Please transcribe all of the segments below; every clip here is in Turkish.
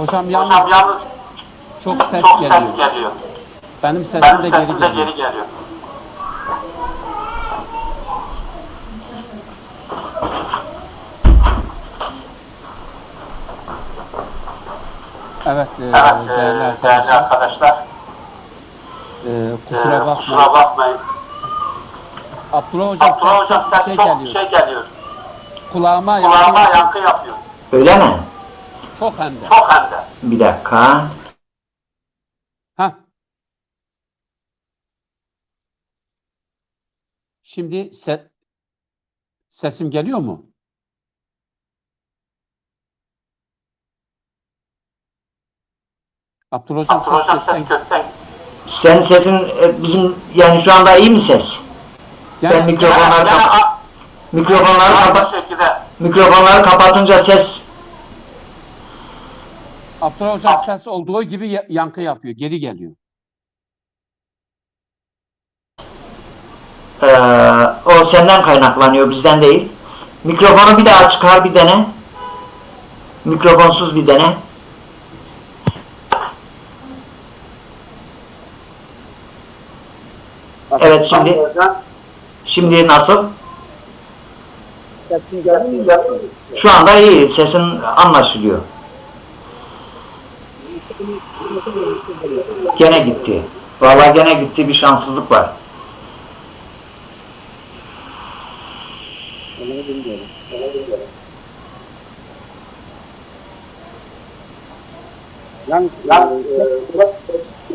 Hocam Hocam yalnız çok ses çok geliyor. ses geliyor. Benim sesim Benim de sesim de geri geri geliyor. geliyor. Evet, Evet, değerli arkadaşlar. Kusura bakmayın. Abdullah Hocam, Abdullah Hocam ses çok geliyor. şey geliyor. Kulağıma yankı yapıyor. Öyle mi? Çok hem de. Çok hem de. Bir dakika. Hah. Şimdi sesim geliyor mu? Abdullah Hocam, ses kökten. Senin sesin bizim yani şu anda iyi mi ses? Yani, Ben mikrofonları kapatınca ses. Abdullah Hocam ses olduğu gibi yankı yapıyor, geri geliyor. O senden kaynaklanıyor, bizden değil. Mikrofonu bir daha çıkar, bir dene. Mikrofonsuz bir dene. Evet, şimdi nasıl? Şu anda iyi, sesin anlaşılıyor. Gene gitti. Vallahi gene gitti, bir şanssızlık var.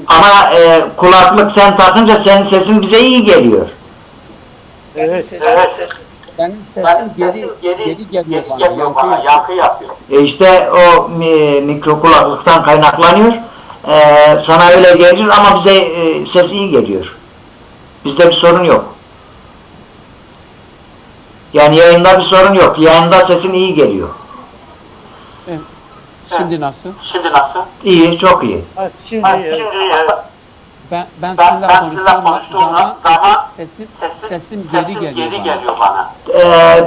Ama kulaklık sen takınca senin sesin bize iyi geliyor. Evet. Benim sesim geri geliyor bana, yankı yapıyor. İşte o mikro kulaklıktan kaynaklanıyor. Sana öyle gelir ama bize ses iyi geliyor. Bizde bir sorun yok. Yani yayında bir sorun yok. Yayında sesin iyi geliyor. Evet. Şimdi nasıl? İyi, çok iyi. Şimdi ben sizinle konuştuğum zaman sesim geri geliyor bana.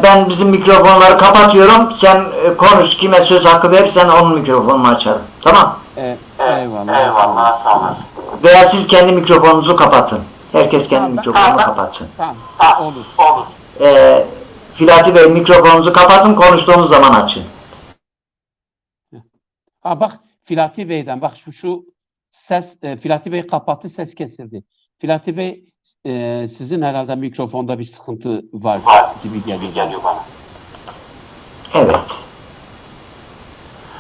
Ben bizim mikrofonları kapatıyorum. Sen konuş, kime söz hakkı verirsen onun mikrofonunu açarım. Tamam? Eyvallah. Sağ olasın. Veya siz kendi mikrofonunuzu kapatın. Herkes kendi mikrofonunu kapatsın. Tamam, olur. Filati Bey, mikrofonunuzu kapatın, konuştuğunuz zaman açın. Bak Filati Bey'den, bak şu ses, Filati Bey kapattı, ses kesildi. Filati Bey, sizin herhalde mikrofonda bir sıkıntı var gibi geliyor bana. Evet.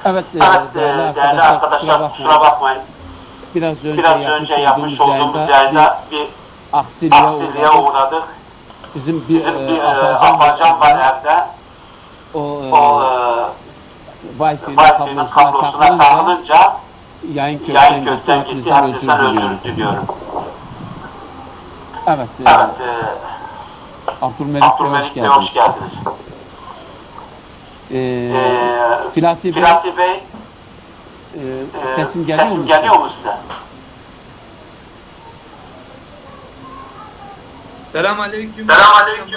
Evet, değerli arkadaşlar, kusura bakmayın. Biraz önce yapmış olduğumuz yayında bir aksiliğe uğradık. Bizim bir afacan var evde. O Wi-Fi'nin kablosuna takılınca yayın kökten gitti. Hepinizden özür diliyorum. Evet. Abdülmelik Bey, hoş geldiniz. Filati Bey, sesim geliyor mu size? Selamünaleyküm.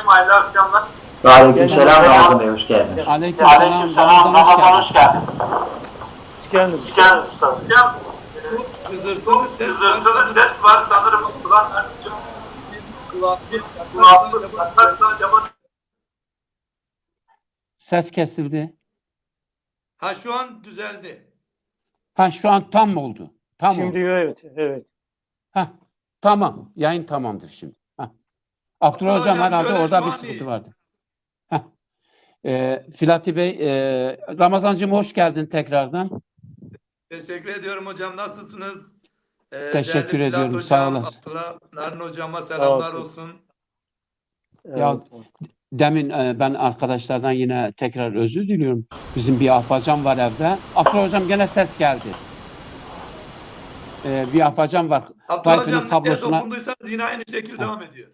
Hayırlı akşamlar. Aleykümselam, Ramazan Bey, hoş geldiniz. Aleykümselam, Ramazan hoş geldiniz. Hoş geldiniz. Hocam, Kızırtılı ses var sanırım. Ses kesildi. Ha, şu an düzeldi. Şu an tam oldu. Şimdi evet. Tamam. Yayın tamamdır şimdi. Abdullah Hocam herhalde orada bir sıkıntı vardı. Filati Bey, Ramazancığım hoş geldin tekrardan. Teşekkür ediyorum hocam. Nasılsınız? Teşekkür değerli ediyorum. Filat Sağ hocam, olasın. Abdullah Narin hocama selamlar olsun. Ya demin ben arkadaşlardan yine tekrar özür diliyorum. Bizim bir afacan var evde. Abdullah Hocam gene ses geldi. Bir afacan var. Abdullah Wi-Fi'nin hocam, nereye dokunduysanız yine aynı şekilde devam ediyor.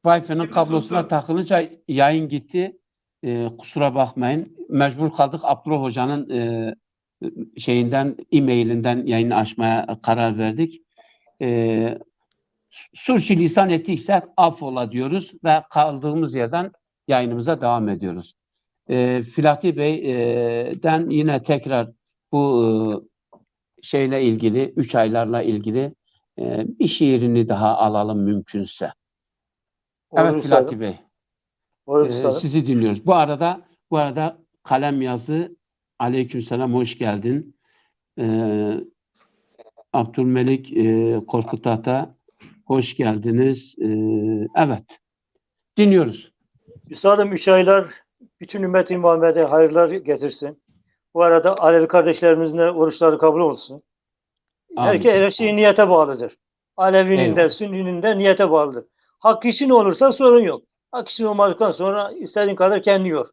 Wi-Fi'nin kablosuna sustum. takılınca yayın gitti. Kusura bakmayın. Mecbur kaldık Abdullah Hoca'nın e-mailinden yayını açmaya karar verdik. Sürçülisan ettiysek affola diyoruz ve kaldığımız yerden yayınımıza devam ediyoruz. Filati Bey'den yine tekrar bu şeyle ilgili, 3 aylarla ilgili bir şiirini daha alalım mümkünse. Olur Evet Filati üstadım. Bey, Olur üstadım. sizi dinliyoruz. Bu arada kalem yazı, aleykümselam, hoş geldin. Abdülmelik Korkut Ata, hoş geldiniz. Evet, dinliyoruz. Üstadım 3 aylar bütün ümmet-i Muhammed'e hayırlar getirsin. Bu arada Alevi kardeşlerimizin de oruçları kabul olsun. Amin. Her şey niyete bağlıdır. Alevinin de Eyvallah. Sünninin de niyete bağlıdır. Hak için olursa sorun yok. Hak için olmadıktan sonra istediğin kadar kendi yor.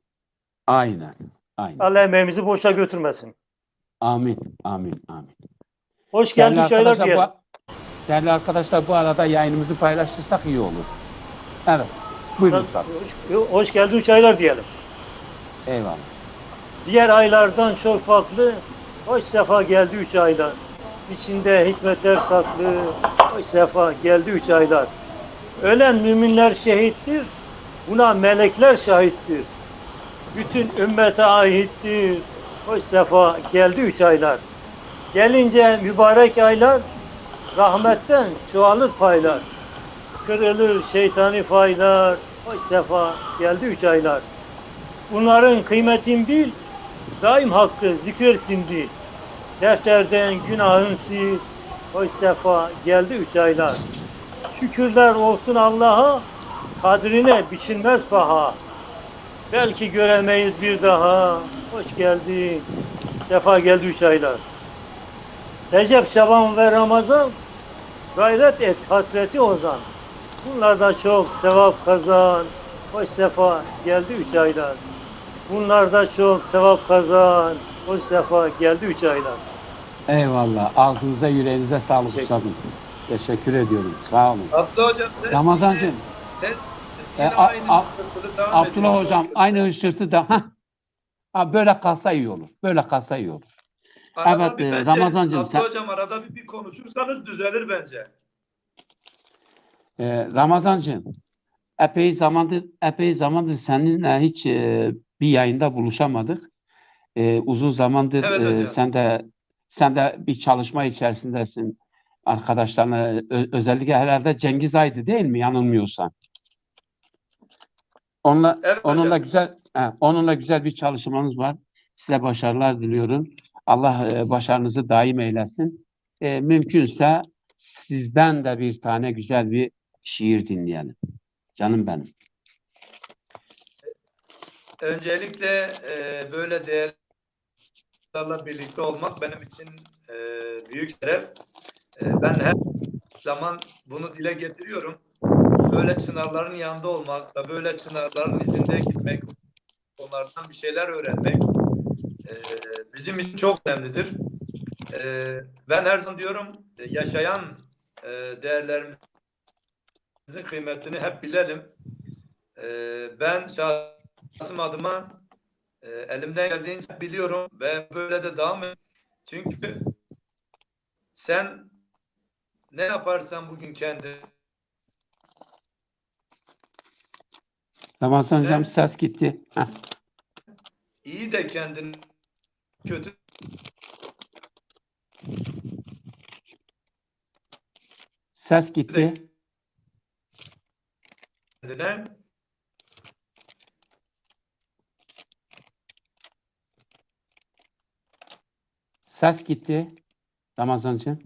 Aynen. Aynen. Allah emeğimizi boşa götürmesin. Amin. Amin. Amin. Hoş Değerli geldin 3 aylar arkadaşlar, diyelim. değerli arkadaşlar, bu arada yayınımızı paylaşırsak iyi olur. Evet. Buyurun usta. Hoş geldin 3 aylar diyelim. Eyvallah. Diğer aylardan çok farklı. Hoş sefa geldi 3 aylar. İçinde hikmetler saklı. Hoş sefa geldi 3 aylar. Ölen müminler şehittir. Buna melekler şahittir. Bütün ümmete aittir. Hoş sefa geldi 3 aylar. Gelince mübarek aylar, rahmetten çoğalır paylar. Kırılır şeytani faylar. Hoş sefa geldi 3 aylar. Bunların kıymetini bil, daim hakkı zikretsin dil. Defterden günahın sil. Hoş sefa geldi 3 aylar. Şükürler olsun Allah'a, kadrine biçilmez paha. Belki göremeyiz bir daha. Hoş geldin, sefa geldi 3 aylar. Recep, Şaban ve Ramazan, gayret et hasreti ozan. Bunlarda çok sevap kazan. Hoş sefa geldi 3 aylar. Bunlarda çok sevap kazan. Hoş sefa geldi 3 aylar. Eyvallah. Ağzınıza, yüreğinize sağlık ustadım. Teşekkür ediyorum. Sağ olun. Abdullah hocam ses Ramazancığım, ses E, yine A- aynı A- sıkıntılı devam Abdullah ediyor. hocam, aynı hışırtı da böyle kalsa iyi olur. Böyle kalsa iyi olur. Arada Evet, bir bence Ramazancığım, Abdullah hocam arada bir konuşursanız düzelir bence. Ramazancığım, epey zamandır seninle hiç bir yayında buluşamadık. Uzun zamandır Evet hocam. sen de bir çalışma içerisindesin. Arkadaşlarına özellikle herhalde Cengiz Ay'dı değil mi, yanılmıyorsam? Onunla Evet onunla hocam. güzel onunla güzel bir çalışmanız var. Size başarılar diliyorum. Allah başarınızı daim eylesin. Mümkünse sizden de bir tane güzel bir şiir dinleyelim. Canım benim. Öncelikle böyle değerlerle birlikte olmak benim için büyük şeref. Ben her zaman bunu dile getiriyorum. Böyle çınarların yanında olmak ve böyle çınarların izinde gitmek, onlardan bir şeyler öğrenmek bizim için çok önemlidir. Ben her zaman diyorum yaşayan değerlerimizin kıymetini hep bilelim. Ben şahsım adıma elimden geldiğince biliyorum ve böyle de devam ediyorum. Çünkü sen ne yaparsan bugün kendine Ramazan hocam, ses gitti. iyi de kendini kötü Ses gitti. kendine Ses gitti. Ramazancığım.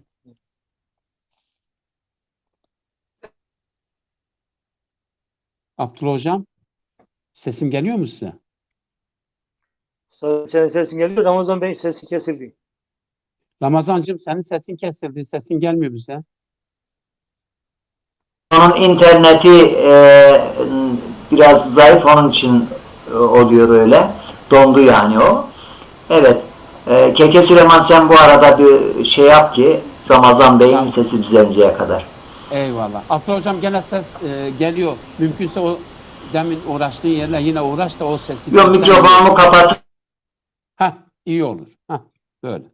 Abdullah hocam, sesim geliyor mu size? Senin sesin geliyor, Ramazan Bey sesi kesildi. Ramazancığım, senin sesin kesildi. Sesin gelmiyor bize. Onun interneti biraz zayıf, onun için oluyor öyle. Dondu yani o. Evet. Keke Süleyman, sen bu arada bir şey yap ki Ramazan Bey'in Tamam. sesi düzelinceye kadar. Eyvallah. Abdullah hocam, gene ses geliyor. Mümkünse o demin uğraştığın yerle yine uğraş da o sesi. Yok, mikrofonumu kapat. İyi olur. Böyle.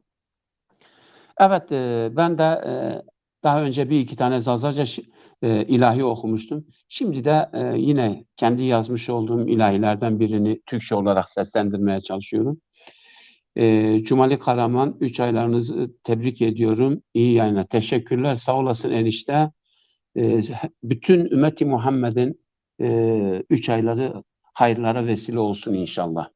Evet, ben de daha önce bir iki tane Zazaca ilahi okumuştum. Şimdi de yine kendi yazmış olduğum ilahilerden birini Türkçe olarak seslendirmeye çalışıyorum. Cumali Karaman 3 aylarınızı tebrik ediyorum. İyi yayınlar. Teşekkürler. Sağ olasın enişte. Bütün ümmeti Muhammed'in 3 ayları hayırlara vesile olsun inşallah.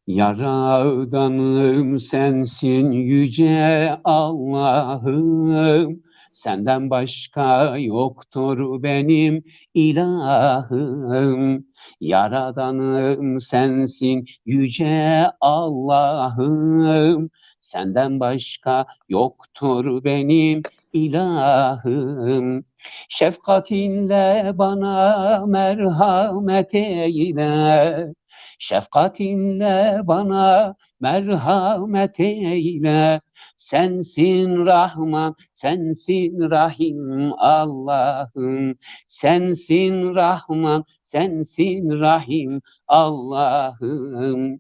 Yaradanım sensin yüce Allah'ım, senden başka yoktur benim ilahım. Yaradanım sensin yüce Allah'ım, senden başka yoktur benim ilahım. Şefkatinle bana merhamet eyle, şefkatinle bana merhamet eyle. Sensin Rahman, sensin Rahim Allah'ım. Sensin Rahman, sensin Rahim Allah'ım.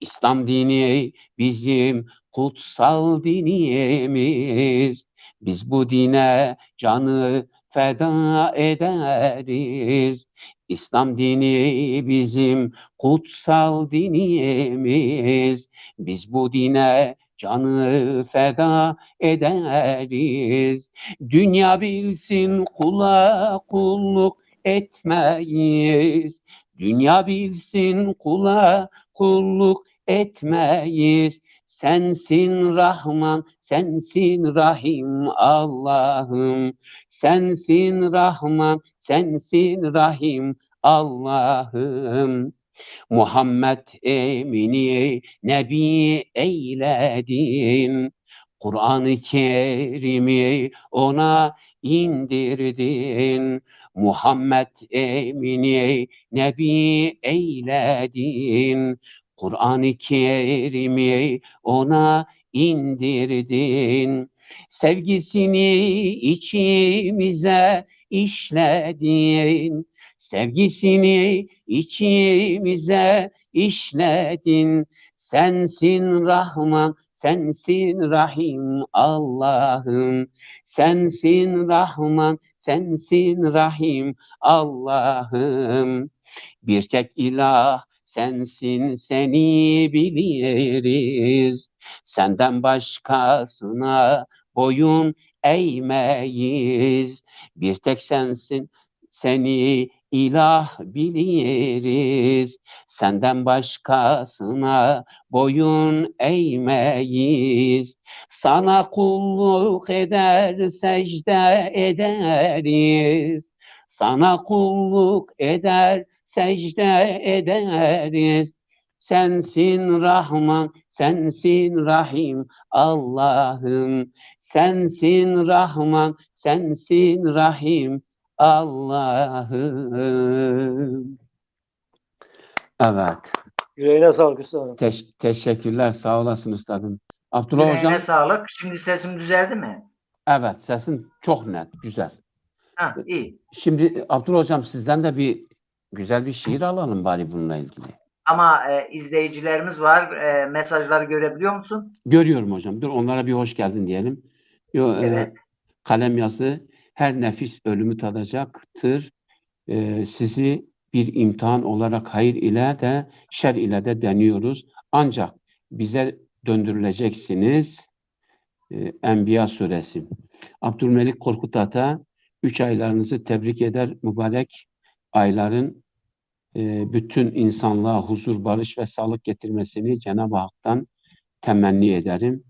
İslam dini bizim kutsal dinimiz. Biz bu dine canı feda ederiz. İslam dini bizim kutsal dinimiz. Biz bu dine canı feda ederiz. Dünya bilsin kula kulluk etmeyiz. Dünya bilsin kula kulluk etmeyiz. Sensin Rahman, sensin Rahim Allah'ım. Sensin Rahman, sensin Rahim Allah'ım. Muhammed emini nebi eyledin. Kur'an-ı Kerim'i ona indirdin. Muhammed emini nebi eyledin. Kur'an-ı Kerim'i ona indirdin. Sevgisini içimize işledin. Sevgisini içimize işledin. Sensin Rahman, sensin Rahim Allah'ım. Sensin Rahman, sensin Rahim Allah'ım. Bir tek ilah sensin, seni biliriz. Senden başkasına boyun eğmeyiz. Bir tek sensin, seni ilah biliriz. Senden başkasına boyun eğmeyiz. Sana kulluk eder, secde ederiz. Sana kulluk eder, secde ederiz. Sensin Rahman, sensin Rahim Allah'ım. Sensin Rahman, sensin Rahim Allah'ım. Evet. Yüreğine sağlık üstadım. Teşekkürler. Sağ olasın üstadım. Abdullah Yüreğine hocam. sağlık. Şimdi sesim düzeldi mi? Evet. Sesin çok net. Güzel. Ha, iyi. Şimdi Abdullah hocam sizden de bir güzel bir şiir alalım bari bununla ilgili. Ama izleyicilerimiz var. Mesajları görebiliyor musun? Görüyorum hocam. Dur onlara bir hoş geldin diyelim. Evet. Kalem yazı. Her nefis ölümü tadacaktır. Sizi bir imtihan olarak hayır ile de şer ile de deniyoruz. Ancak bize döndürüleceksiniz. Enbiya suresi. Abdülmelik Korkut Ata 3 aylarınızı tebrik eder. Mübarek ayların bütün insanlığa huzur, barış ve sağlık getirmesini Cenab-ı Hak'tan temenni ederim.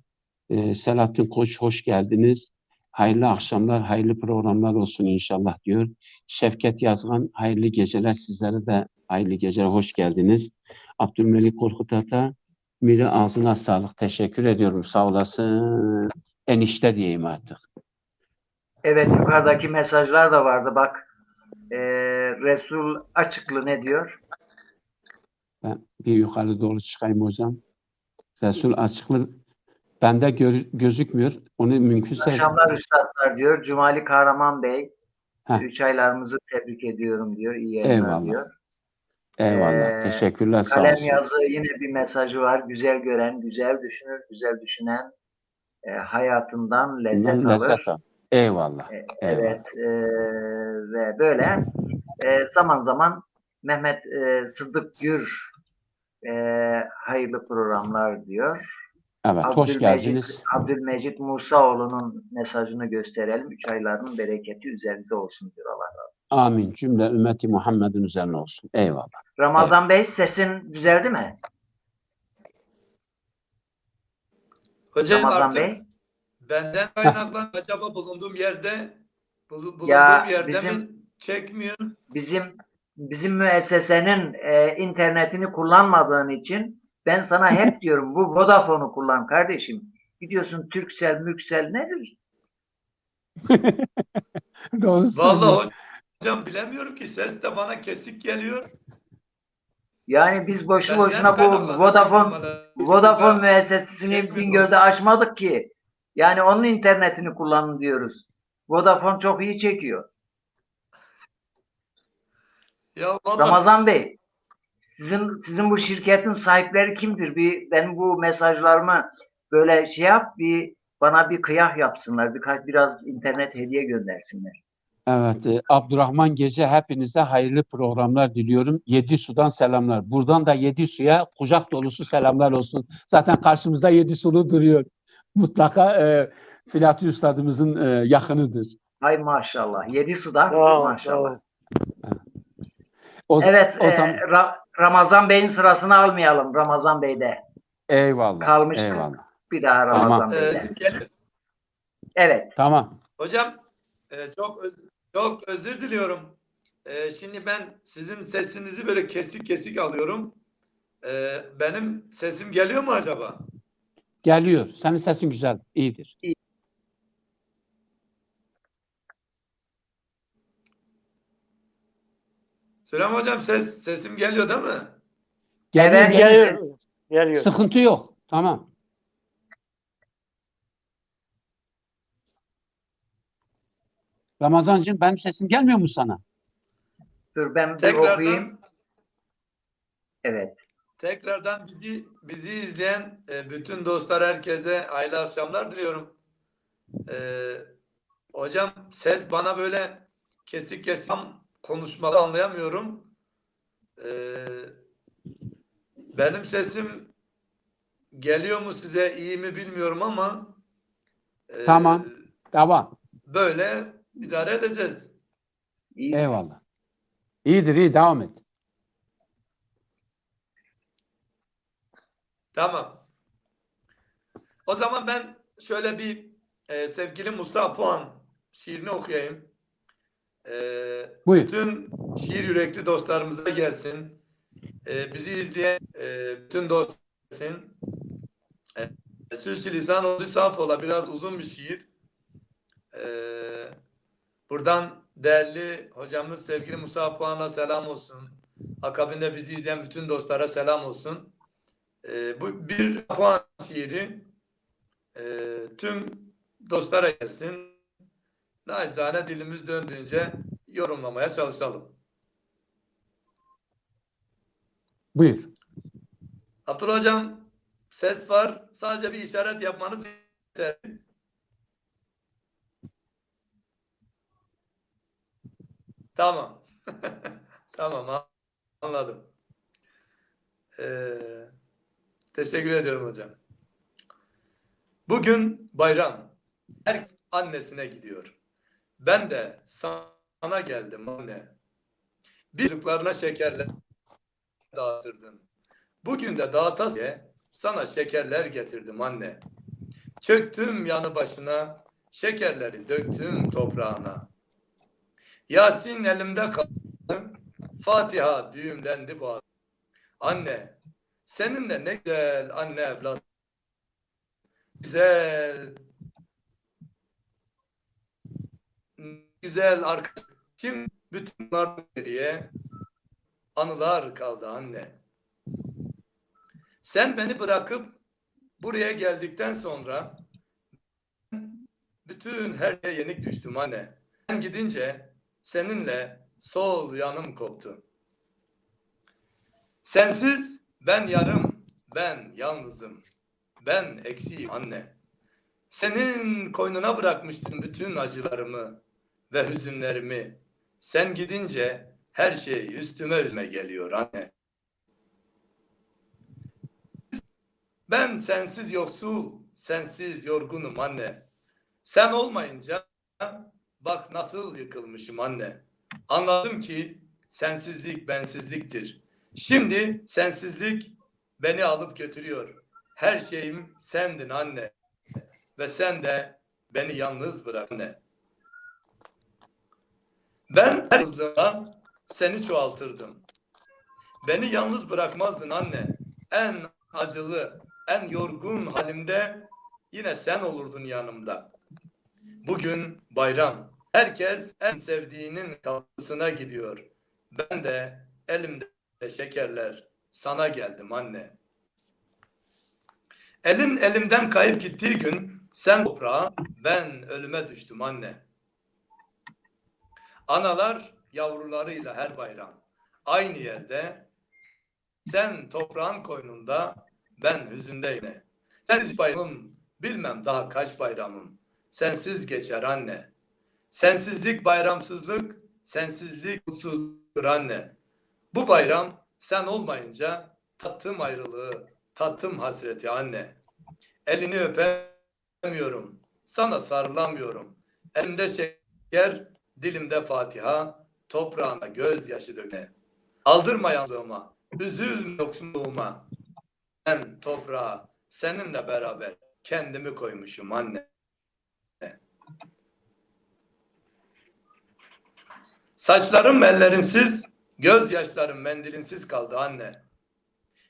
Selahattin Koç hoş geldiniz. Hayırlı akşamlar, hayırlı programlar olsun inşallah diyor. Şevket Yazgan hayırlı geceler, sizlere de hayırlı geceler, hoş geldiniz. Abdülmelik Korkut Ata, Miri ağzına sağlık, teşekkür ediyorum, sağ olasın. Enişte diyeyim artık. Evet, yukarıdaki mesajlar da vardı. Bak, Resul Açıklı ne diyor? Ben bir yukarı doğru çıkayım hocam. Resul Açıklı bende gözükmüyor. Onu mümkünse... Akşamlar üstadlar diyor. Cumali Kahraman Bey. Heh. 3 aylarımızı tebrik ediyorum diyor. İyi yayınlar Eyvallah. diyor. Eyvallah. Teşekkürler. Sağ Kalem olsun. yazı yine bir mesajı var. Güzel gören, güzel düşünür, güzel düşünen hayatından lezzet alır. Eyvallah. Evet. Ve böyle zaman zaman Mehmet Sıddık Gür Hayırlı programlar diyor. Evet, hoş geldiniz. Abdülmecit Musaoğlu'nun mesajını gösterelim. 3 ayların bereketi üzerinize olsun diyor Allah razı olsun. Amin. Cümle ümmeti Muhammed'in üzerine olsun. Eyvallah. Ramazan Bey, sesin düzeldi mi? Hocam Ramazan artık Bey. benden kaynaklanan acaba bulunduğum yerde bizim- mi çekmiyor? Bizim müessesenin internetini kullanmadığın için ben sana hep diyorum bu Vodafone'u kullan kardeşim. Gidiyorsun Turkcell, Mürkcell nedir? Doğru söylüyorsun. Vallahi hocam bilemiyorum ki ses de bana kesik geliyor. Yani biz boşu Benden boşuna bu kaynaklanan Vodafone büyük ihtimalle müessesesini çekmiyor. Bingöl'de açmadık ki. Yani onun internetini kullanın diyoruz. Vodafone çok iyi çekiyor. Ya vallahi Ramazan Bey, sizin bu şirketin sahipleri kimdir? Benim bu mesajlarımı böyle şey yap, bana bir kıyak yapsınlar. Biraz internet hediye göndersinler. Evet, Abdurrahman Gece hepinize hayırlı programlar diliyorum. Yedi sudan selamlar. Buradan da Yedi suya kucak dolusu selamlar olsun. Zaten karşımızda Yedi sulu duruyor. Mutlaka Filati Üstadımızın yakınıdır. Hay maşallah. 7 sudan Sağ ol, maşallah. O, Evet, o zaman Ramazan Bey'in sırasını almayalım. Ramazan Bey'de eyvallah. kalmıştık. Eyvallah. Bir daha Ramazan Tamam. Bey'de. sesim geliyor. Evet. Tamam. Hocam çok özür diliyorum. Şimdi ben sizin sesinizi böyle kesik kesik alıyorum. Benim sesim geliyor mu acaba? Geliyor. Senin sesin güzel. İyidir. Selam hocam sesim geliyor değil mi? Geliyor, Evet, geliyor. Geliyor. Sıkıntı yok. Tamam. Ramazancığım benim sesim gelmiyor mu sana? Dur ben bir Tekrardan okuyayım. Evet. Tekrardan bizi izleyen bütün dostlar herkese hayırlı akşamlar diliyorum. Hocam ses bana böyle kesik kesik konuşmalı anlayamıyorum. Benim sesim geliyor mu size iyi mi bilmiyorum ama Tamam. Devam. böyle idare edeceğiz. İyi. Eyvallah. İyidir, iyi. Devam et. Tamam. O zaman ben şöyle bir sevgili Musa Puan şiirini okuyayım. Buyur. Bütün şiir yürekli dostlarımıza gelsin. Bizi izleyen bütün dostlar gelsin. Sülçülisan oldu saf ola biraz uzun bir şiir. Buradan değerli hocamız sevgili Musa Puan'a selam olsun. Akabinde bizi izleyen bütün dostlara selam olsun. Bu bir puan şiiri tüm dostlara gelsin. Nacizane dilimiz döndüğünce yorumlamaya çalışalım. Buyur. Abdullah hocam ses var. Sadece bir işaret yapmanız yeter. Tamam. Tamam anladım. Teşekkür ediyorum hocam. Bugün bayram. Herkes annesine gidiyor. Ben de sana geldim anne. Bir çocuklarına şekerler dağıtırdın. Bugün de dağıtas diye sana şekerler getirdim anne. Çöktüm yanı başına, şekerleri döktüm toprağına. Yasin elimde kaldı, Fatiha düğümlendi boğazım. Anne, seninle ne güzel anne evlat. Güzel. Güzel arkadaş. Şimdi bütün bunlar geriye anılar kaldı anne. Sen beni bırakıp buraya geldikten sonra bütün her şeye yenik düştüm anne. Ben gidince seninle sol yanım koptu. Sensiz ben yarım, ben yalnızım, ben eksiğim anne. Senin koynuna bırakmıştım bütün acılarımı ve hüzünlerimi. Sen gidince her şey üstüme geliyor anne. Ben sensiz yoksul, sensiz yorgunum anne. Sen olmayınca bak nasıl yıkılmışım anne. Anladım ki sensizlik bensizliktir. Şimdi sensizlik beni alıp götürüyor. Her şeyim sendin anne. Ve sen de beni yalnız bırak anne. Ben her yalnızlığımda seni çoğaltırdım. Beni yalnız bırakmazdın anne. En acılı, en yorgun halimde yine sen olurdun yanımda. Bugün bayram. Herkes en sevdiğinin kapısına gidiyor. Ben de elimde şekerler sana geldim anne. Elin elimden kayıp gittiği gün sen toprağa, ben ölüme düştüm anne. Analar yavrularıyla her bayram aynı yerde, sen toprağın koynunda, ben hüzündeyim. Sensiz bayramım, bilmem daha kaç bayramım. Sensiz geçer anne. Sensizlik bayramsızlık, sensizlik mutsuzluktur anne. Bu bayram sen olmayınca tattım ayrılığı, tattım hasreti anne. Elini öpemiyorum, sana sarılamıyorum. Elimde şeker, dilimde Fatiha, toprağına gözyaşı dökme. Aldırma yalnızlığıma, üzülme yoksunluğuma. Ben toprağa seninle beraber kendimi koymuşum anne. Saçlarım ellerinsiz, gözyaşlarım mendilinsiz kaldı anne.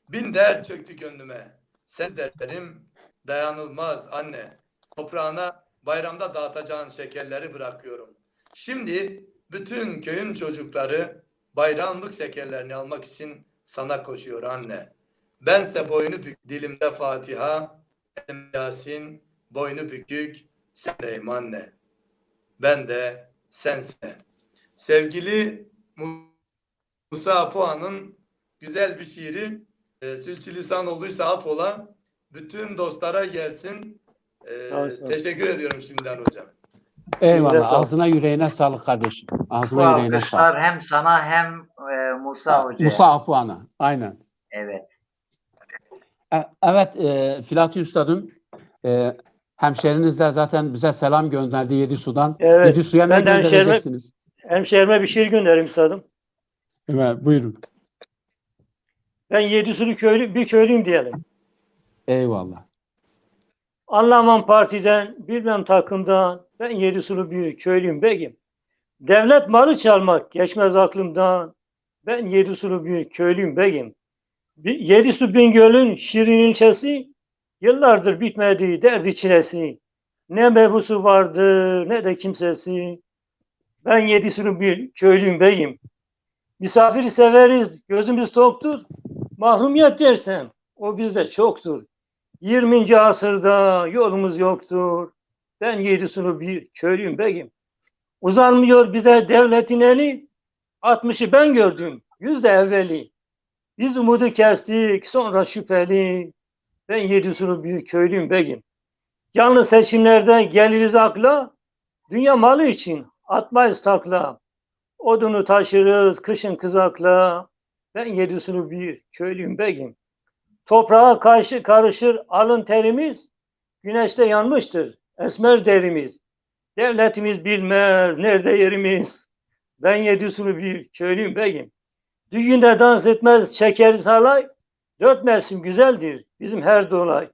Bin dert çöktü gönlüme. Sen derlerim dayanılmaz anne. Toprağına bayramda dağıtacağın şekerleri bırakıyorum. Şimdi bütün köyün çocukları bayramlık şekerlerini almak için sana koşuyor anne. Bense boynu bükük, dilimde Fatiha, elimde Yasin, boynu bükük, seneyim anne. Ben de sensin. Sevgili Musa Apua'nın güzel bir şiiri, sürçülisan olduysa affola, bütün dostlara gelsin. Teşekkür ediyorum şimdiden hocam. Eyvallah. Ağzına yüreğine sağlık kardeşim. Bu Ağzına yüreğine alkışlar sağlık. hem sana hem Musa Hoca'ya. Musa Apuan'a. Aynen. Evet. Evet, Filati Üstad'ım, hemşeriniz de zaten bize selam gönderdi Yedisu'dan. Evet, Yedisu'ya ne ben de göndereceksiniz? hemşehrime bir şiir göndereyim istedim. Evet, buyurun. Ben Yedisulu bir köylüyüm diyelim. Eyvallah. Anlamam partiden, bilmem takımdan. Ben Yedisulu bir köylüyüm begim. Devlet malı çalmak geçmez aklımdan. Ben Yedisulu bir köylüyüm begim. Yedisu Bingöl'ün şirin ilçesi, yıllardır bitmedi derdi çilesi. Ne mebusu vardır ne de kimsesi. Ben Yedisulu bir köylüyüm beyim. Misafiri severiz, gözümüz toktur. Mahrumiyet dersen o bizde çoktur. 20. asırda yolumuz yoktur. Ben Yedisulu bir köylüyüm beyim. Uzanmıyor bize devletin eli. 60'ı ben gördüm, 100 de evveli. Biz umudu kestik, sonra şüpheli. Ben Yedisulu bir köylüyüm beyim. Yalnız seçimlerde geliriz akla. Dünya malı için atmayız takla. Odunu taşırız kışın kızakla. Ben Yedisulu bir köylüyüm beyim. Toprağa karşı karışır alın terimiz. Güneşte yanmıştır esmer derimiz. Devletimiz bilmez nerede yerimiz. Ben Yedisulu bir köylüyüm beyim. Düğünde dans etmez çekeriz halay. 4 mevsim güzeldir bizim her dolay.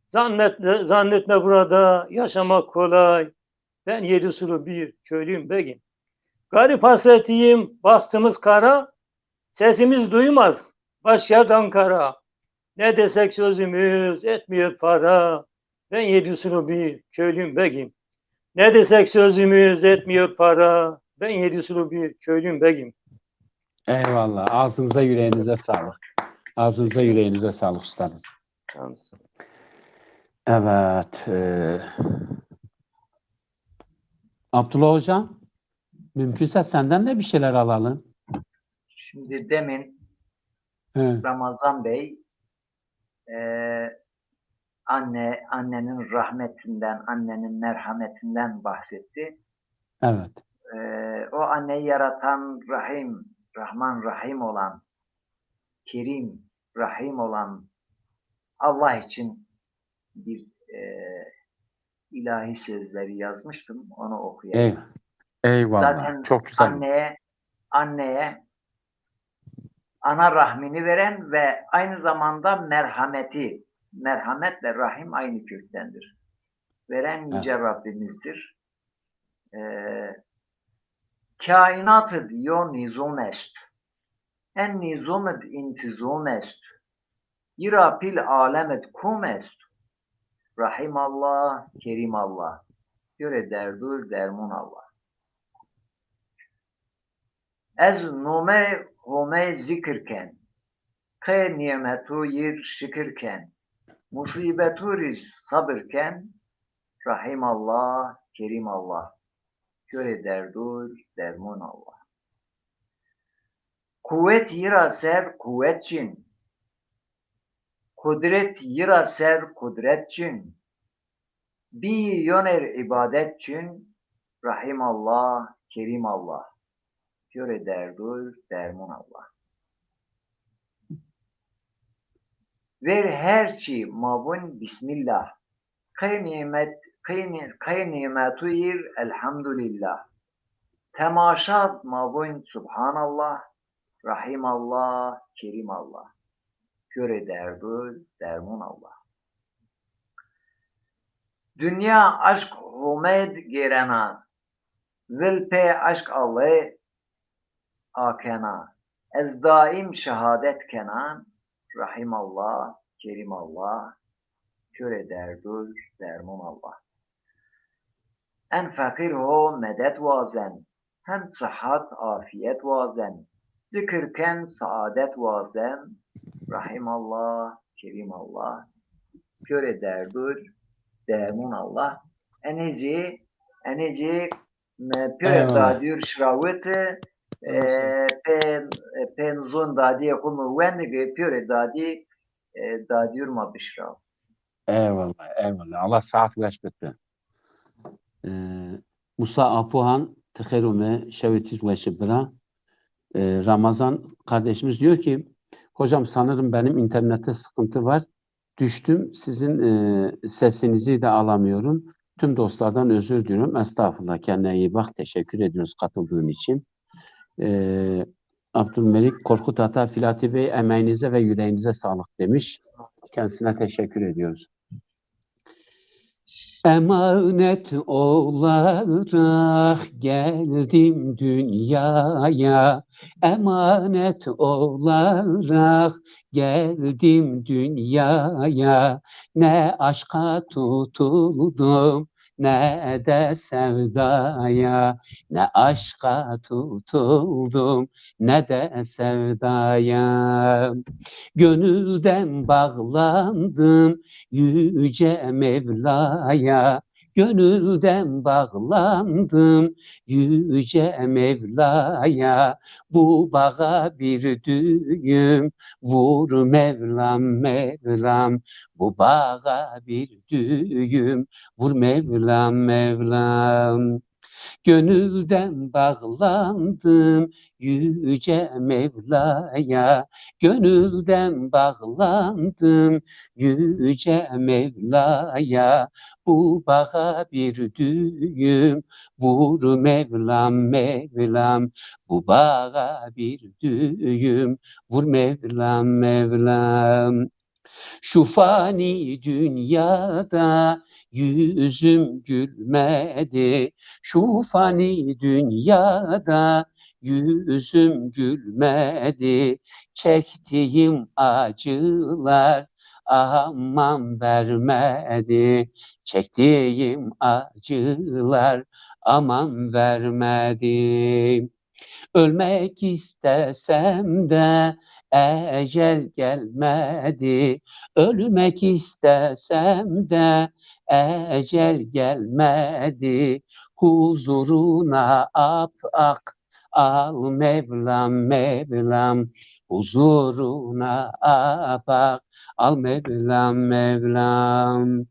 Zannetme burada yaşamak kolay. Ben Yedisulu bir köylüyüm beyim. Garip hasretiyim bastığımız kara. Sesimiz duymaz başkent Ankara. Ne desek sözümüz etmiyor para. Ben Yedisulu bir köylüyüm beyim. Ne desek sözümüz etmiyor para. Ben Yedisulu bir köylüyüm beyim. Eyvallah. Ağzınıza yüreğinize sağlık. Ağzınıza yüreğinize sağlık üstadım. Evet. Abdullah Hocam, mümkünse senden de bir şeyler alalım. Şimdi demin Evet. Ramazan Bey annenin rahmetinden, annenin merhametinden bahsetti. Evet. O anneyi yaratan Rahman Rahim olan, Kerim Rahim olan Allah için bir ilahi sözleri yazmıştım. Onu okuyayım. Eyvallah. Zaten Çok güzel. anneye ana rahmini veren ve aynı zamanda merhamet ve rahim aynı köktendir. Veren Yüce Rabbimizdir. Kainatı diyor nizam est. En nizamet intizam est. Yira pil alemet kum est. Rahim Allah, Kerim Allah. Göre derdur dermun Allah. Ez nome home zikirken, khe nimetu yir şükürken, musibetu riz sabırken, Rahim Allah, Kerim Allah. Göre derdur dermun Allah. Kuvvet yira ser kuvvet cin. Kudret yira ser kudret cin. Bir yöner ibadet cin. Rahim Allah, Kerim Allah. Göre derdur dermun Allah. Ver her çi mabun bismillah. Kay nimetu yir elhamdülillah. Temaşat mabun subhanallah. Rahim Allah, Kerim Allah. Göre derdur dermun Allah. Dünya aşk humed gerena. Vil pe aşk Allah akena. Ez daim şehadet kenan. Rahim Allah, Kerim Allah. Göre derdur dermun Allah. En fakir ho medet vazen. Hem sıhhat afiyet vazen. Zikirken saadet vazen. Rahim Allah, Kerim Allah. Göre derdur dermun Allah. Enici pire dadir şravete penzon dadi kumu wenige pire dadir ma bişrav. Eyvallah. Allah sağlık versin. Musa Apuhan tıkherume şevetiz ve şibra. Ramazan kardeşimiz diyor ki, hocam sanırım benim internette sıkıntı var. Düştüm. Sizin sesinizi de alamıyorum. Tüm dostlardan özür diliyorum. Estağfurullah. Kendine iyi bak. Teşekkür ediyoruz katıldığın için. Abdülmelik Korkut Ata Filati Bey, emeğinize ve yüreğinize sağlık demiş. Kendisine teşekkür ediyoruz. Emanet olarak geldim dünyaya, emanet olarak geldim dünyaya, ne aşka tutuldum, ne de sevdaya, ne aşka tutuldum, ne de sevdaya. Gönülden bağlandım Yüce Mevla'ya, gönülden bağlandım Yüce Mevla'ya. Bu bağa bir düğüm vur Mevlam Mevlam, bu bağa bir düğüm vur Mevlam Mevlam. Gönülden bağlandım Yüce Mevla'ya, gönülden bağlandım Yüce Mevla'ya. Bu bağa bir düğüm vur Mevlam Mevlam, bu bağa bir düğüm vur Mevlam Mevlam. Şu fani dünyada yüzüm gülmedi, şu fani dünyada yüzüm gülmedi. Çektiğim acılar aman vermedi, çektiğim acılar aman vermedi. Ölmek istesem de ecel gelmedi, ölmek istesem de ecel gelmedi. Huzuruna ak al Mevlam Mevlam, huzuruna ak al Mevlam Mevlam.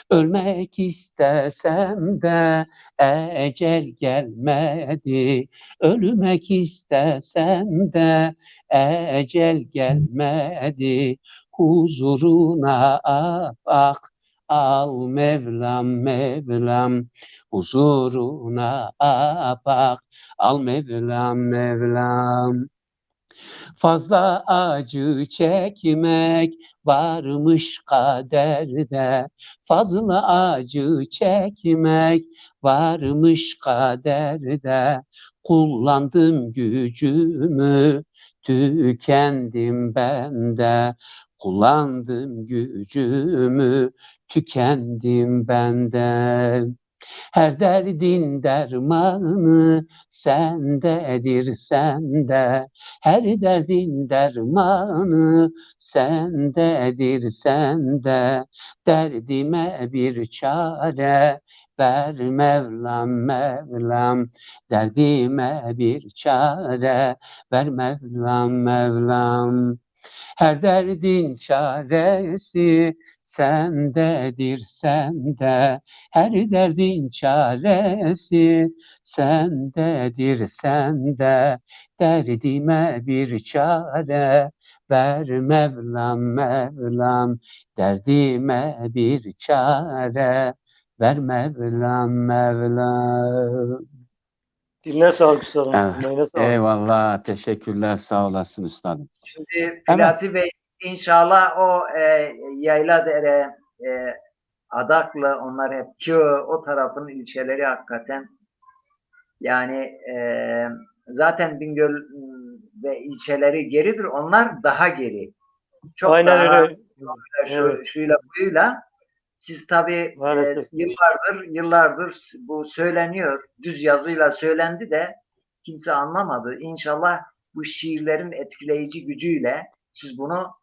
Ölmek istesem de ecel gelmedi, ölmek istesem de ecel gelmedi. huzuruna bak. Al Mevlam Mevlam huzuruna bak. Al Mevlam Mevlam. Fazla acı çekmek varmış kaderde. Fazla acı çekmek varmış kaderde. Kullandım gücümü, tükendim ben de. Kullandım gücümü, tükendim ben de. Her derdin dermanı sendedir sende. Her derdin dermanı sendedir sende. Derdime bir çare ver Mevlam Mevlam. Derdime bir çare ver Mevlam Mevlam. Her derdin çaresi sendedir sende. Her derdin çaresi sendedir sende. Derdime bir çare ver Mevlam Mevlam. Derdime bir çare ver Mevlam Mevlam. Diline sağlık üstadım. Evet. Emeğine sağlık. Eyvallah. Teşekkürler. Sağ olasın üstadım. Şimdi Filati Bey inşallah o Yayladere, Adaklı, onlar hep o tarafın ilçeleri hakikaten yani zaten Bingöl ve ilçeleri geridir. Onlar daha geri. Çok Aynen daha öyle. Evet. şuyla buyla. Siz tabii Maalesef. yıllardır bu söyleniyor. Düz yazıyla söylendi de kimse anlamadı. İnşallah bu şiirlerin etkileyici gücüyle siz bunu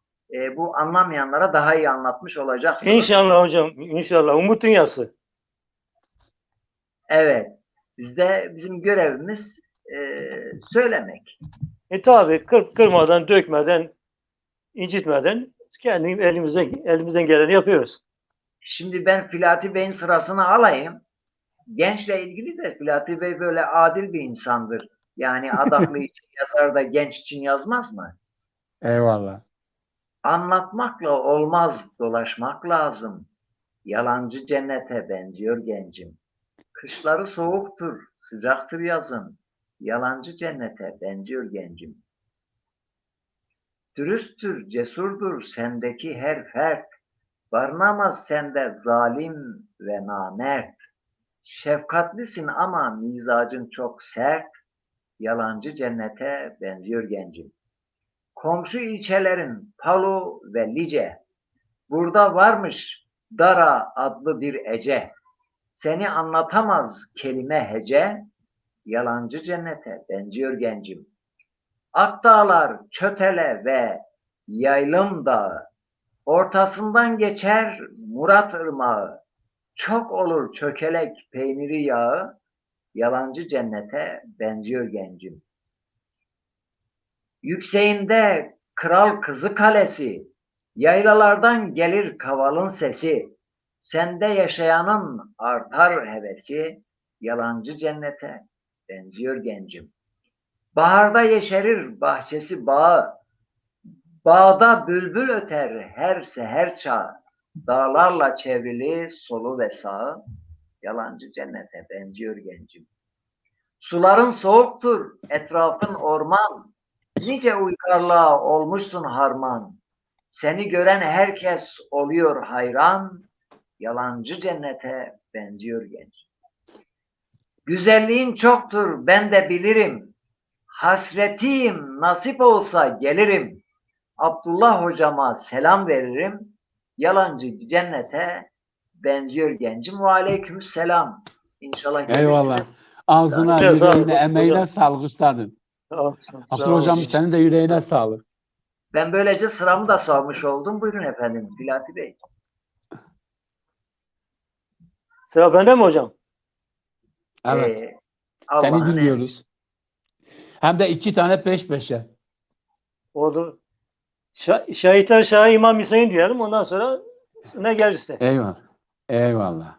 bu anlamayanlara daha iyi anlatmış olacaksınız. İnşallah hocam. İnşallah. Umut dünyası. Evet. Bizim görevimiz söylemek. Tabi kırmadan, dökmeden, incitmeden elimizden geleni yapıyoruz. Şimdi ben Filati Bey'in sırasını alayım. Gençle ilgili de Filati Bey böyle adil bir insandır. Yani adaklı için yazar da genç için yazmaz mı? Eyvallah. Anlatmakla olmaz, dolaşmak lazım. Yalancı cennete benziyor gencim. Kışları soğuktur, sıcaktır yazın. Yalancı cennete benziyor gencim. Dürüsttür, cesurdur sendeki her fert. Barınamaz sende zalim ve namert. Şefkatlisin ama mizacın çok sert. Yalancı cennete benziyor gencim. Komşu ilçelerin Palu ve Lice. Burada varmış Dara adlı bir Ece. Seni anlatamaz kelime hece. Yalancı cennete benziyor gencim. Akdağlar, Çötele ve Yaylım Dağı. Ortasından geçer Murat Irmağı. Çok olur çökelek peyniri yağı. Yalancı cennete benziyor gencim. Yükseğinde kral kızı kalesi. Yaylalardan gelir kavalın sesi. Sende yaşayanın artar hevesi. Yalancı cennete benziyor gencim. Baharda yeşerir bahçesi bağı. Bağda bülbül öter her seher çağı. Dağlarla çevrili solu ve sağı. Yalancı cennete benziyor gencim. Suların soğuktur, etrafın orman. Nice uygarlığa olmuşsun harman. Seni gören herkes oluyor hayran. Yalancı cennete benziyor genç. Güzelliğin çoktur, ben de bilirim. Hasretiyim, nasip olsa gelirim. Abdullah hocama selam veririm. Yalancı cennete benziyor gencim. Ve aleykümselam. İnşallah gelirsin. Eyvallah. Ağzına, Evet, sağ olun. yüreğine, emeğine Hocam. sağlık üstadım. Abdullah hocam senin de yüreğine sağlık. Ben böylece sıramı da savmış oldum. Buyurun efendim Filati Bey. Sıra bende mi hocam? Evet. Seni Allah'ın dinliyoruz. Hem de 2 tane peş peşe. Oldu. Şahitler Şah İmam Hüseyin diyelim. Ondan sonra ne gelirse. Eyvallah. Eyvallah.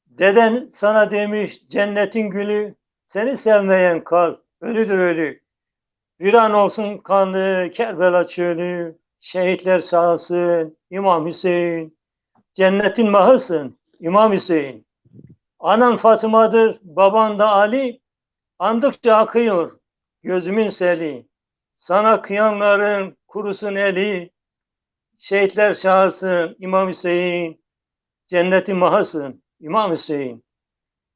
Deden sana demiş cennetin gülü, seni sevmeyen kalp ölüdür ölü. Viran olsun kanlı Kerbela çölü, şehitler sağ olsun, İmam Hüseyin. Cennetin mahısın, İmam Hüseyin. Anan Fatıma'dır, baban da Ali. Andıkça akıyor gözümün seli. Sana kıyanların kurusun eli. Şehitler şahısın, İmam Hüseyin. Cennetin mahısın, İmam Hüseyin.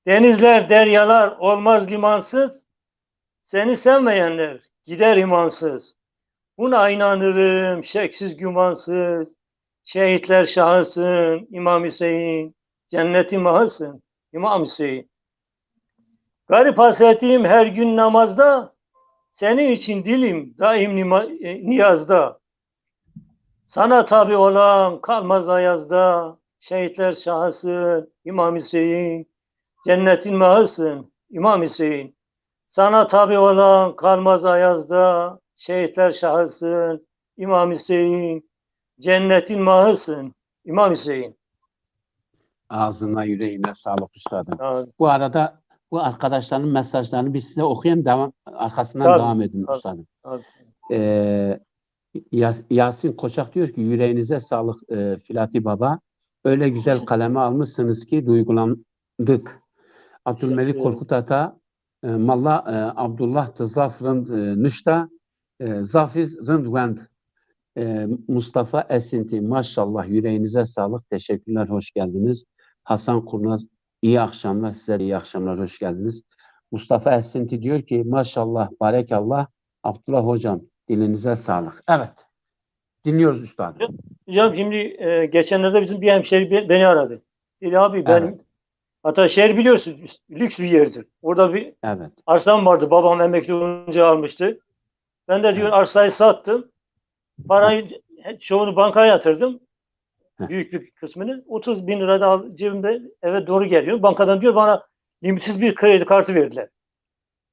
Denizler, deryalar olmaz limansız. Seni sevmeyenler gider imansız. Buna inanırım şeksiz gümansız. Şehitler şahısın İmam Hüseyin. Cennetin mahısın İmam Hüseyin. Garip hasretim her gün namazda. Senin için dilim daim niyazda. Sana tabi olan kalmaz ayazda. Şehitler şahısın İmam Hüseyin. Cennetin mahısın İmam Hüseyin. Sana tabi olan kalmaz ayazda. Şehitler şahısın İmam Hüseyin. Cennetin mahısın İmam Hüseyin. Ağzına yüreğine sağlık üstadım. Tabii, Bu arada bu arkadaşların mesajlarını biz size okuyayım, arkasından Tabii, devam edin tabii. üstadım. tabii. Yasin Koçak diyor ki yüreğinize sağlık Filati Baba. Öyle güzel kaleme almışsınız ki duygulandık. Abdülmelik Teşekkür Korkut Ata Malla Abdullah Tızaf Rınd Nüşta Zafiz Rındvend Mustafa Esinti maşallah yüreğinize sağlık. Teşekkürler, hoş geldiniz. Hasan Kurnaz iyi akşamlar, size de iyi akşamlar, hoş geldiniz. Mustafa Esinti diyor ki maşallah, barekallah Abdullah hocam dilinize sağlık. Evet. Dinliyoruz üstadım. Hocam şimdi geçenlerde bizim bir hemşeri beni aradı. Dedi abi ben Evet. Ataşehir biliyorsun lüks bir yerdir. Orada bir Evet. arsam vardı. Babam emekli olunca almıştı. Ben de diyor arsayı sattım. Parayı çoğunu bankaya yatırdım. Heh. Büyük bir kısmını. 30 bin lira da cebimde eve doğru geliyor. Bankadan diyor bana limitsiz bir kredi kartı verdiler.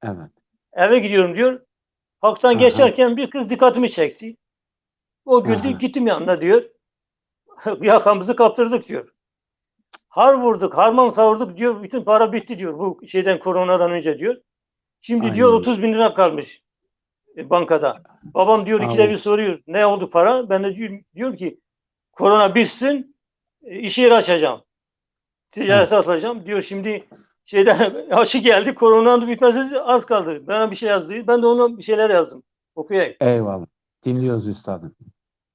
Evet. Eve gidiyorum diyor. Parktan Aha. geçerken bir kız dikkatimi çekti. O güldü, Aha. gittim yanına diyor. Yakamızı kaptırdık diyor. Har vurduk, harman savurduk diyor. Bütün para bitti diyor bu şeyden koronadan önce diyor. Şimdi Ay. diyor 30 bin lira kalmış bankada. Babam diyor ikide Allah. bir soruyor. Ne oldu para? Ben de diyorum ki korona bitsin iş yeri açacağım. Ticarete atılacağım. Diyor şimdi şeyden aşı geldi. Koronanın bitmesi az kaldı. Bana bir şey yazdı. Ben de ona bir şeyler yazdım. Okuyayım. Eyvallah. Dinliyoruz üstadım.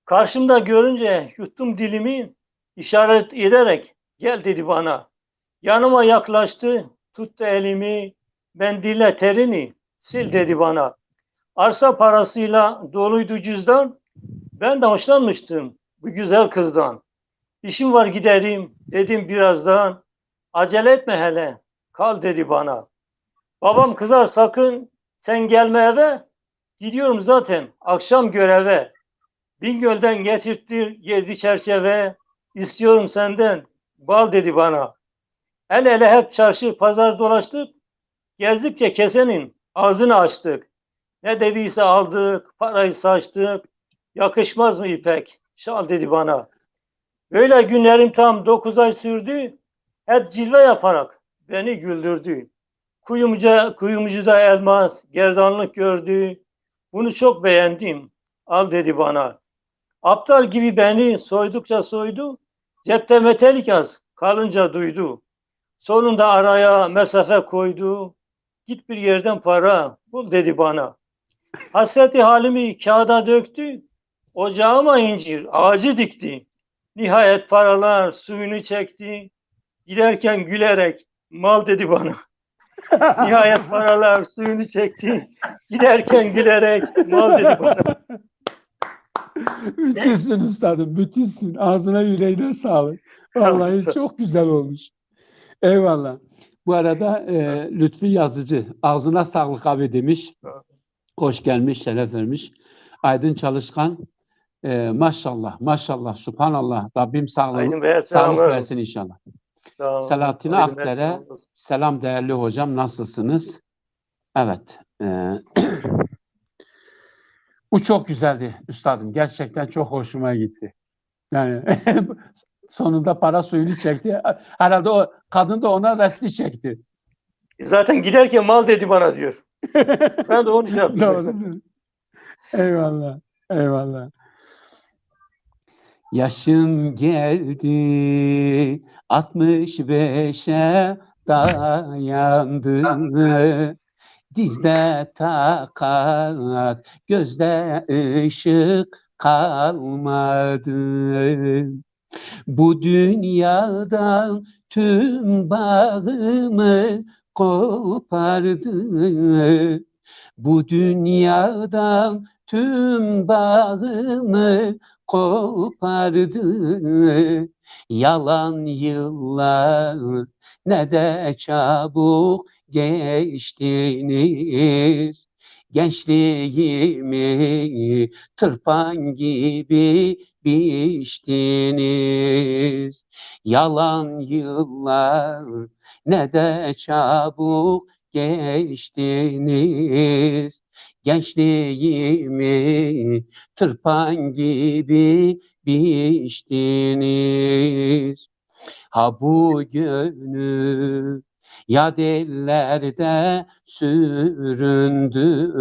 Karşımda görünce yuttum dilimi, işaret ederek gel dedi bana. Yanıma yaklaştı, tuttu elimi, ben dille terini sil dedi bana. Arsa parasıyla doluydu cüzdan, ben de hoşlanmıştım bu güzel kızdan. İşim var giderim dedim birazdan, acele etme hele kal dedi bana. Babam kızar sakın sen gelme eve, gidiyorum zaten akşam göreve. Bingöl'den getirttir 7 çerçeve, istiyorum senden bal dedi bana. El ele hep çarşı pazar dolaştık, gezdikçe kesenin ağzını açtık. Ne dediyse aldık, parayı saçtık, yakışmaz mı ipek şal dedi bana. Böyle günlerim tam 9 ay sürdü, hep cilve yaparak beni güldürdü. Kuyumcuda elmas, gerdanlık gördü, bunu çok beğendim, al dedi bana. Aptal gibi beni soydukça soydu, cepte metelik yaz kalınca duydu. Sonunda araya mesafe koydu, git bir yerden para bul dedi bana. Hasreti halimi kağıda döktü, ocağıma incir ağacı dikti. Nihayet paralar suyunu çekti, giderken gülerek mal dedi bana. Nihayet paralar suyunu çekti, giderken gülerek mal dedi bana. Müthişsin üstadım, müthişsin. Ağzına yüreğine sağlık. Vallahi çok güzel olmuş. Eyvallah. Bu arada Lütfi Yazıcı, ağzına sağlık abi demiş. Hoş gelmiş, şeref vermiş. Aydın Çalışkan, maşallah, maşallah, subhanallah. Rabbim sağlık versin inşallah. Selahattin Akder'e selam değerli hocam, nasılsınız? Evet. Bu çok güzeldi üstadım. Gerçekten çok hoşuma gitti. Yani sonunda para suyunu çekti. Herhalde o kadın da ona resmi çekti. Zaten giderken mal dedi bana diyor. Ben de onu yaptım. Doğru. Eyvallah. Eyvallah. Yaşım geldi 65'e dayandı. Dizde takat, gözde ışık kalmadı. Bu dünyadan tüm bağımı kopardı. Bu dünyadan tüm bağımı kopardı. Yalan yıllar ne de çabuk geçtiniz. Gençliğimi tırpan gibi biçtiniz. Yalan yıllar ne de çabuk geçtiniz. Gençliğimi tırpan gibi biçtiniz. Ha bu gönül yad ellerde süründü.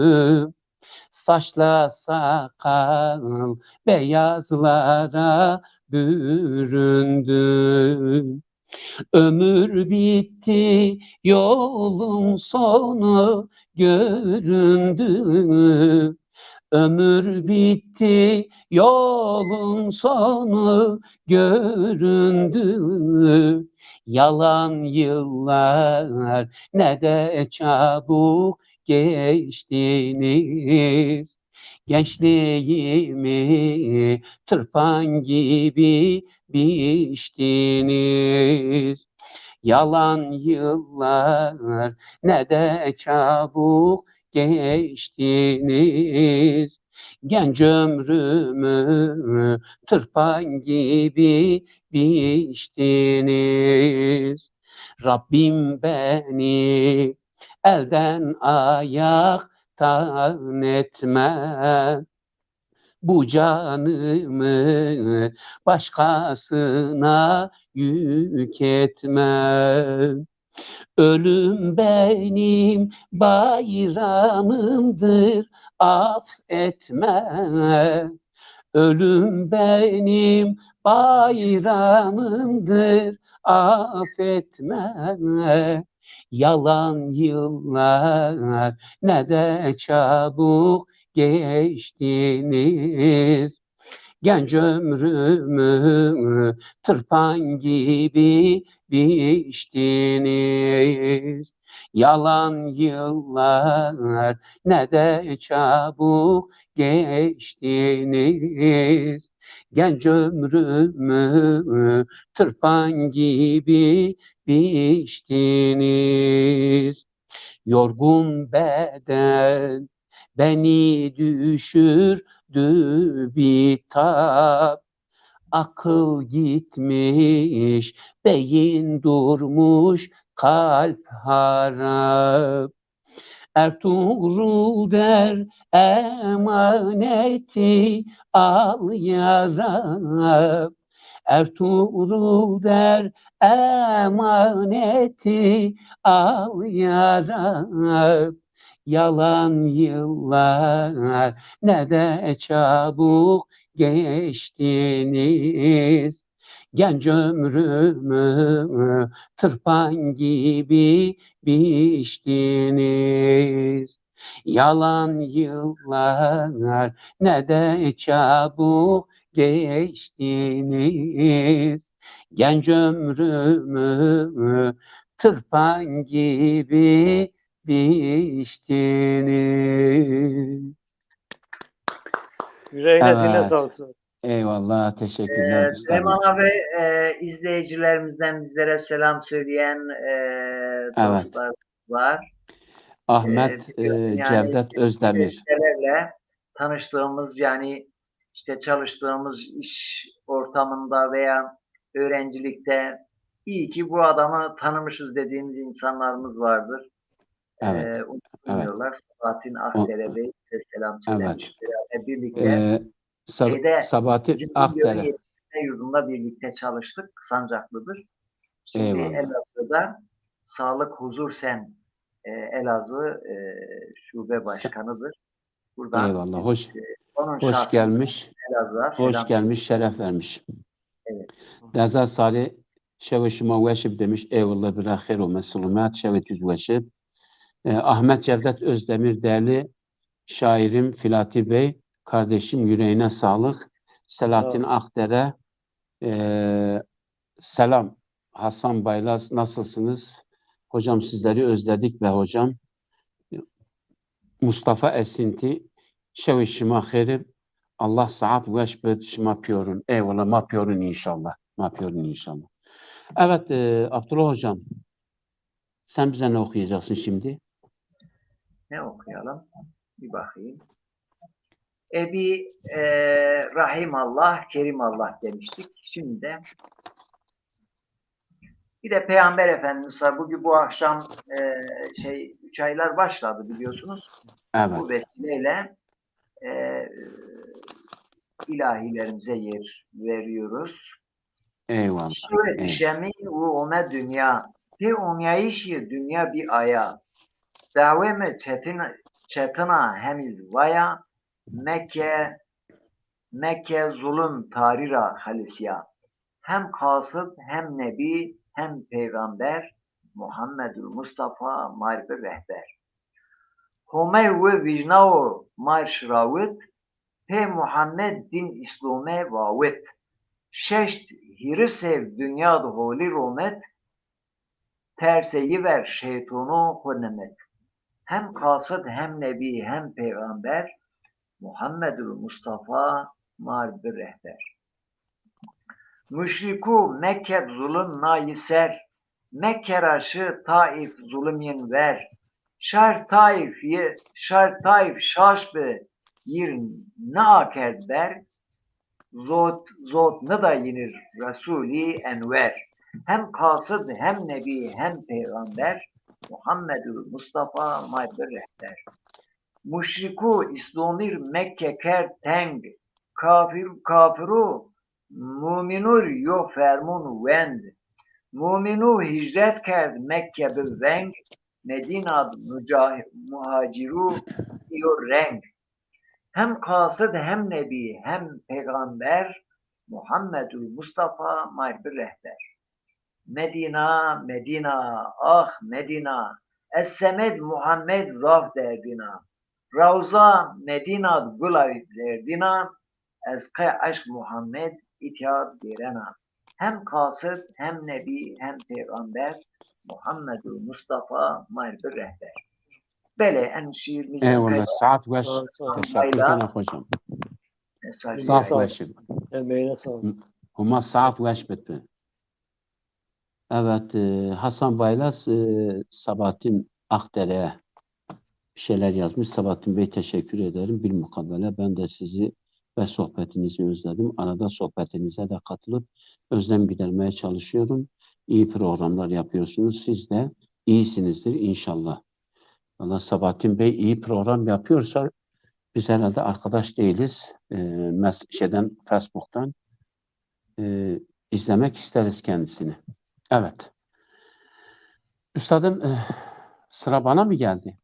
Saçla sakal beyazlara büründü. Ömür bitti, yolun sonu göründü. Ömür bitti, yolun sonu göründü. Yalan yıllar ne de çabuk geçtiniz. Gençliğimi tırpan gibi biçtiniz. Yalan yıllar ne de çabuk geçtiniz. Genç ömrümü tırpan gibi biçtiniz. Rabbim beni elden ayaktan etme. Bu canımı başkasına yük etme. Ölüm benim bayramımdır, affetme. Ölüm benim bayramımdır, affetme. Yalan yıllar ne de çabuk geçtiniz. Genç ömrümü tırpan gibi biçtiniz. Yalan yıllar ne de çabuk geçtiniz. Genç ömrümü tırpan gibi biçtiniz. Yorgun beden beni düşürdü bitap. Akıl gitmiş, beyin durmuş, kalp harap. Ertuğrul der emaneti al ya Rab. Ertuğrul der emaneti al ya Rab. Yalan yıllar ne de çabuk geçtiniz. Genç ömrümü tırpan gibi biçtiniz. Yalan yıllar ne de çabuk geçtiniz. Genç ömrümü tırpan gibi biçtiniz. Yüreğine diline Evet. sağlık. Eyvallah, teşekkürler üstadım. Süleyman abi izleyicilerimizden bizlere selam söyleyen Evet. dostlar var. Ahmet Yani Cevdet Özdemir. vesilelerle tanıştığımız yani işte çalıştığımız iş ortamında veya öğrencilikte iyi ki bu adamı tanımışız dediğimiz insanlarımız vardır. Evet. Unutmuyorlar. Sabahattin Akdere Bey size selam söylemiştir. Yani birlikte Sabahattin bizim Akdere. yetiştirme yurdunda birlikte çalıştık. Sancaklı'dır. Şimdi Eyvallah. Elazığ'da Sağlık Huzur Sen Elazığ şube başkanıdır. Buradan Eyvallah. Hoş Onun Hoş şahsına gelmiş. Elazığ'a Hoş selam. gelmiş, şeref vermiş. Evet. Deza Salih şevşima veşib demiş. Eyvallah bir ahir o mesulumat şevet yüz veşib. Ahmet Cevdet Özdemir değerli şairim Filati Bey, kardeşim yüreğine sağlık. Selahattin Akdere, selam. Hasan Baylaz nasılsınız? Hocam sizleri özledik be hocam. Mustafa Esinti, şevşima herib. Allah saat veşbet şmapıyorun. Eyvallah mapyorun inşallah. Mapyorun inşallah. Evet Abdullah hocam, sen bize ne okuyacaksın şimdi? Ne okuyalım? Bir bakayım. Rahim Allah, Kerim Allah demiştik. Şimdi de bir de Peygamber Efendimiz var. Bugün bu akşam 3 aylar başladı biliyorsunuz. Evet. Bu vesileyle ilahilerimize yer veriyoruz. Eyvallah. Şöyle düşemi ve dünya. Pe onyayışı dünya bir aya. Daveme çetina hemiz vaya. Mekke zulüm tarira halisiya. Hem kasıt hem nebi hem peygamber Muhammedül Mustafa marif rehber. Homer ve vicnao marş ravit pe Muhammed din İslam'e vavit. Şeşt hirisev dünya holi romet terseyi ver şeytonu hunemet. Hem kasıt hem nebi hem peygamber Muhammedül Mustafa marif rehber. Müşriku Mekke zulüm nayiser, Mekke raşı Taif zulüm ver. Şar Taif şaş be yir ne aked ber. Zot ne da yinir Resulü Enver. Hem kasıd hem nebi hem peygamber Muhammedül Mustafa marif rehber. Müşriku İslamir Mekke ker teng, kafiru Muminur yo fermun vend. Muminu hicret kerd Mekke bir veng. Medinad muhaciru diyor renk. Hem kasıd hem nebi hem peygamber Muhammedül Mustafa marbi rehber. Medina, Medina, ah Medina. Es-Semed Muhammed zaf derdina. Ravza Medinad gulav derdina. Ez-Kay aşk Muhammed itiad direna. Hem kasıt hem nebi hem peygamber Muhammedül Mustafa marbi rehber. Böyle en şiirimizin Eyvallah. Saat veş. Teşekkür Ayla. ederim hocam. mesajı. Saat veşib. Emeğine sağlık. Huma saat veş bitti. Evet. Hasan Baylaz Sabahattin Akdere'ye bir şeyler yazmış. Sabahattin Bey teşekkür ederim. Bilmukabele ben de sizi ve sohbetinizi özledim. Arada sohbetinize de katılıp özlem gidermeye çalışıyorum. İyi programlar yapıyorsunuz. Siz de iyisinizdir inşallah. Valla Sabahattin Bey iyi program yapıyorsa biz herhalde arkadaş değiliz. Facebook'tan izlemek isteriz kendisini. Evet. Üstadım sıra bana mı geldi?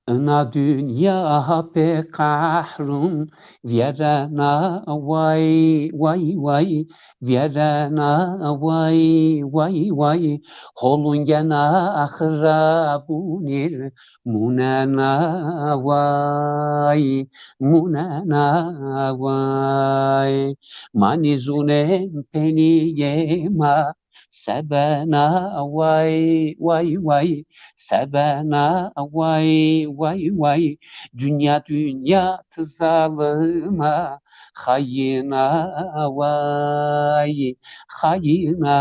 Na dünya be kahrun verena vay vay vay verena vay vay vay holun gena ahra bunir munana vay munana vay manizunen peniyema sebena vay vay vay sebena vay vay vay dünya dünya zalıma hayına vay hayına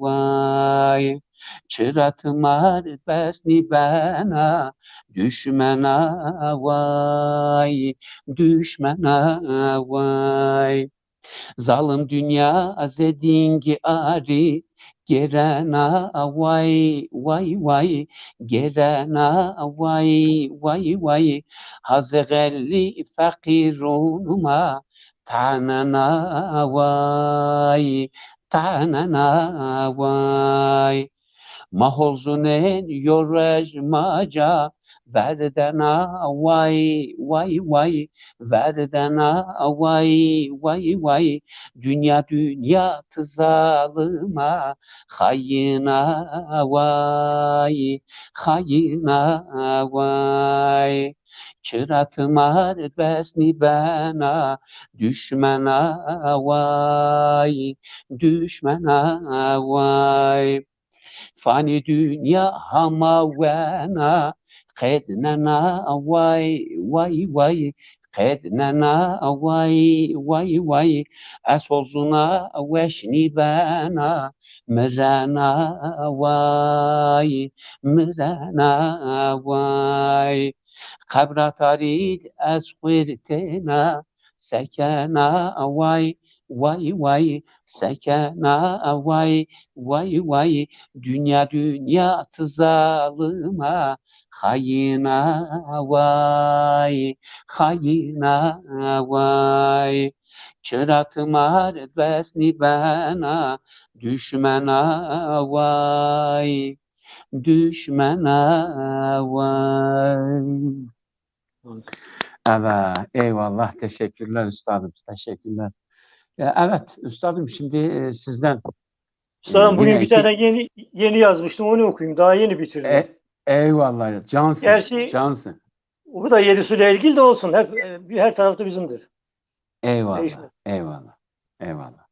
vay çıratmar besni bana düşmana vay düşmana vay zalim dünya zedingi ari gerena vay vay vay gerena vay vay vay hazgelli fakirunuma tanana vay tanana vay maholzunen yorejmaca verdena vay vay vay, verdena vay vay vay, dünya zalıma, hayına vay, hayına vay. Çıratma besni bana, düşmana vay, düşmana vay. Fani dünya hamavena, kednena vay vay vay, kednena vay vay vay, esozuna veşni bana, mırana vay, mırana vay. Kabra tarid ez khirtena, sekena vay vay vay, sekena vay vay vay, dünya zalıma, hayına vay, hayına vay. Çıratma besni bana, düşmana vay, düşmana vay. Evet, eyvallah, teşekkürler üstadım, teşekkürler. Evet, üstadım şimdi sizden Üstadım bugün yine bir tane yeni yazmıştım, onu okuyayım. Daha yeni bitirdim. eyvallah, cansın, Gerçi cansın. bu da Yedisü'yle ilgili de olsun. Hep her tarafta bizimdir. Eyvallah, Değişmez. eyvallah, eyvallah.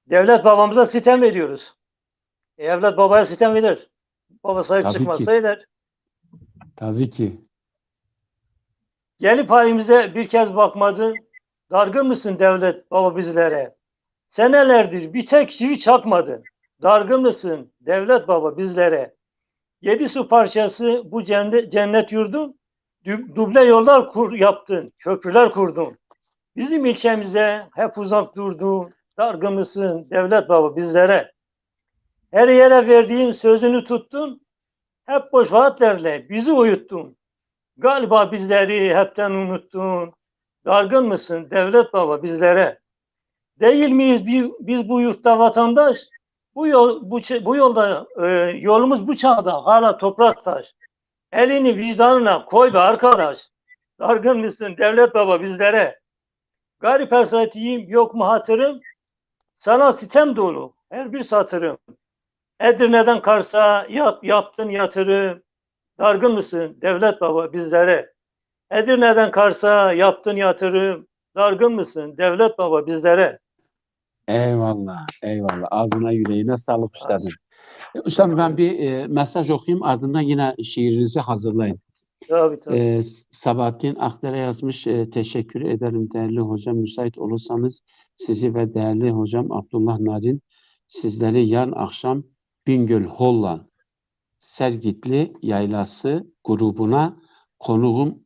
Devlet babamıza sitem ediyoruz. Evlat babaya sitem eder. Baba sahip Tabii çıkmazsa ki. eder. Tabii ki. Gelip halimize bir kez bakmadın. Dargın mısın devlet baba bizlere? Senelerdir bir tek çivi çakmadın. Dargın mısın devlet baba bizlere? 7 su parçası bu cennet yurdun. Duble yollar yaptın. Köprüler kurdun. Bizim ilçemize hep uzak durdun. Dargın mısın devlet baba bizlere? Her yere verdiğin sözünü tuttun. Hep boş vaatlerle bizi uyuttun. Galiba bizleri hepten unuttun. Dargın mısın devlet baba bizlere? Değil miyiz biz bu yurtta vatandaş? Bu yolda yolumuz bu çağda hala toprak taş. Elini vicdanına koy be arkadaş. Dargın mısın devlet baba bizlere? Garip hasretiyim yok mu hatırım? Sana sitem dolu her bir satırım. Edirne'den Kars'a yaptın yatırım. Dargın mısın devlet baba bizlere? Edirne'den Kars'a yaptın yatırım. Dargın mısın devlet baba bizlere? Eyvallah, eyvallah. Ağzına yüreğine sağlık üstadım. Üstadım ben bir mesaj okuyayım, ardından yine şiirinizi hazırlayın. Tabii. Sabahattin Akder'e yazmış. Teşekkür ederim değerli hocam. Müsait olursanız sizi ve değerli hocam Abdullah Narin sizleri yarın akşam Bingöl Holla Sergitli Yaylası grubuna konuğum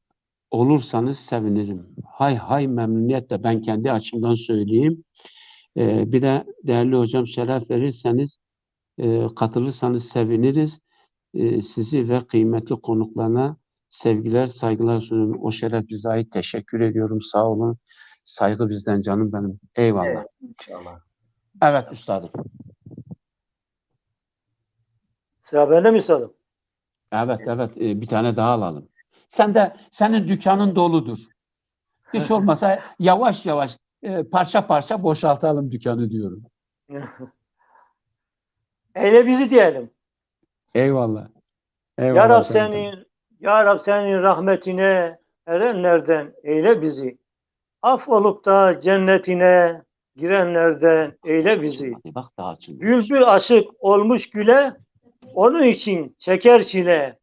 olursanız sevinirim. Hay hay memnuniyetle ben kendi açımdan söyleyeyim. Bir de değerli hocam şeref verirseniz katılırsanız seviniriz. Sizi ve kıymetli konuklarına sevgiler, saygılar sunuyorum. O şeref bize ait. Teşekkür ediyorum. Sağ olun. Saygı bizden canım benim. Eyvallah. Evet, inşallah. Evet üstadım. Sıra bende mi üstadım? Evet. Bir tane daha alalım. Senin dükkanın doludur. Hiç olmasa yavaş yavaş parça parça boşaltalım dükkanı diyorum. Eyle bizi diyelim. Eyvallah. Ya Rab senin rahmetine erenlerden eyle bizi. Af olup da cennetine girenlerden eyle bizi. Bak daha açılmış. Bülbül aşık olmuş güle, onun için çeker çile.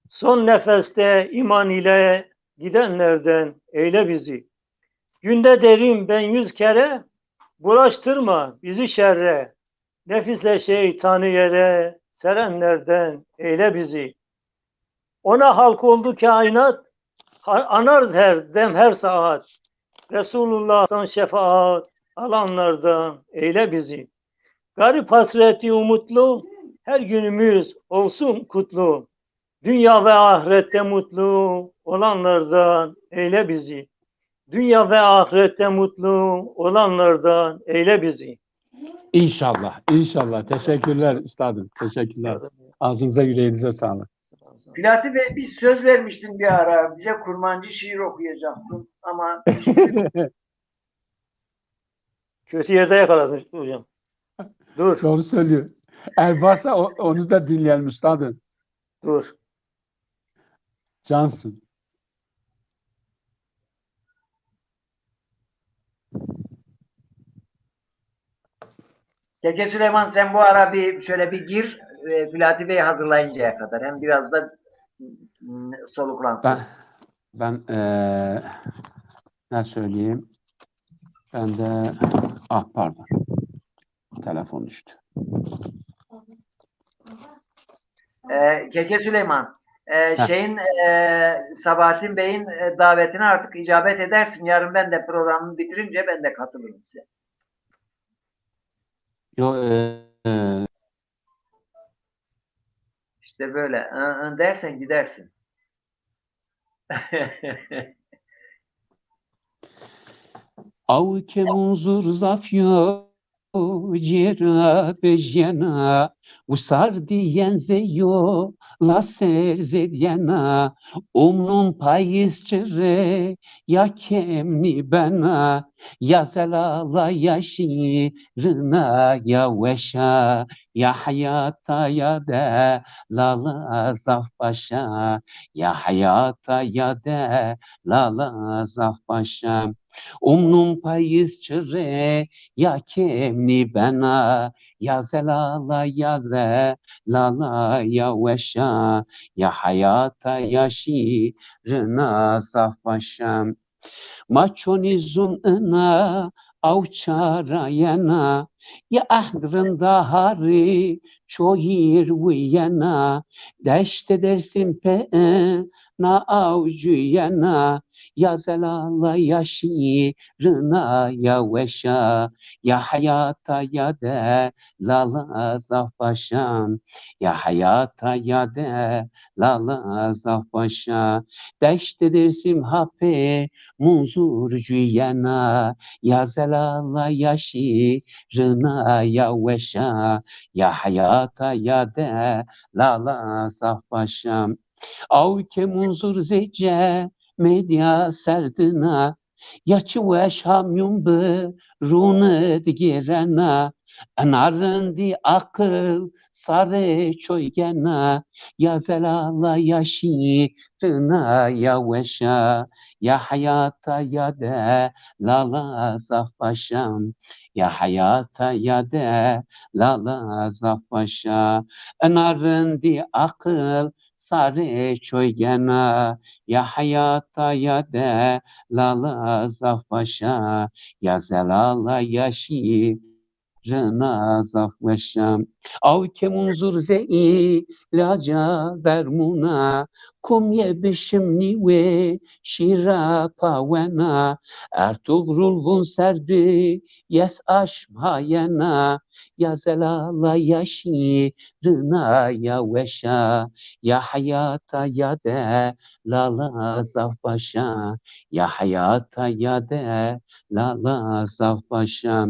Son nefeste iman ile gidenlerden eyle bizi. Günde derim ben 100 kere, bulaştırma bizi şerre. Nefisle şeytanı yere serenlerden eyle bizi. Ona halk oldu kainat, anarız her dem her saat. Resulullah'tan şefaat alanlardan eyle bizi. Garip hasreti umutlu, her günümüz olsun kutlu. Dünya ve ahirette mutlu olanlardan eyle bizi. Dünya ve ahirette mutlu olanlardan eyle bizi. İnşallah. Teşekkürler üstadım. Teşekkürler. Ağzınıza yüreğinize sağlık. Pilati Bey bir söz vermiştin bir ara. Bize kurmancı şiir okuyacaktın ama Kötü yerde yakaladın hocam. Dur, Doğru söylüyor. Eğer varsa onu da dinleyelim üstadım. dur. Cansın. Keke Süleyman sen bu ara bir şöyle bir gir Pilati Bey hazırlayıncaya kadar. Hem biraz da soluklansın. Ben ne söyleyeyim? Ben de pardon. Telefon düştü. Keke Süleyman Sabahattin Bey'in davetine artık icabet edersin. Yarın ben de programı bitirince ben de katılırım size. Yo, İşte böyle dersen gidersin. او که منظور زافیو جرا بجنا و سر دیyen زیو la serzediyena umnun payız çere ya kemni bana ya zelala ya şirina ya veşa ya hayata ya de lala zaf başa ya hayata ya de lala zaf başa umnun payız çere ya kemni bana ya zelala ya ze lala ya veşa ya hayata ya şirina saf başam maçonizun ına avçarayana ya ahdrında hari çoyir viyana deşte dersin pe na avcuyana ya zelala ya şirina ya veşa ya hayata ya de lala zaf başam ya hayata ya de lala zaf başa deşte dersim hape munzurcuyana ya zelala ya şirina ya veşa ya hayata ya de lala zaf başam av ke munzur zece medya serdina ya çuveş hamyum be rune digerena enarın akıl sare çoygena ya zelala ya şirina ya veşa ya hayata ya de lala zaf başam ya hayata ya de lala zaf başa enarın akıl sare çoygena ya hayata ya de lala zaf başa ya zelala ya şirina zaf başam av ke munzur ze'i laca vermuna kum ye bişim ve şira pavena Ertuğrul vun serbi yes aşmayena ya zelala ya şirina ya veşa ya hayata ya de lala zaf başa ya hayata ya de lala zaf başa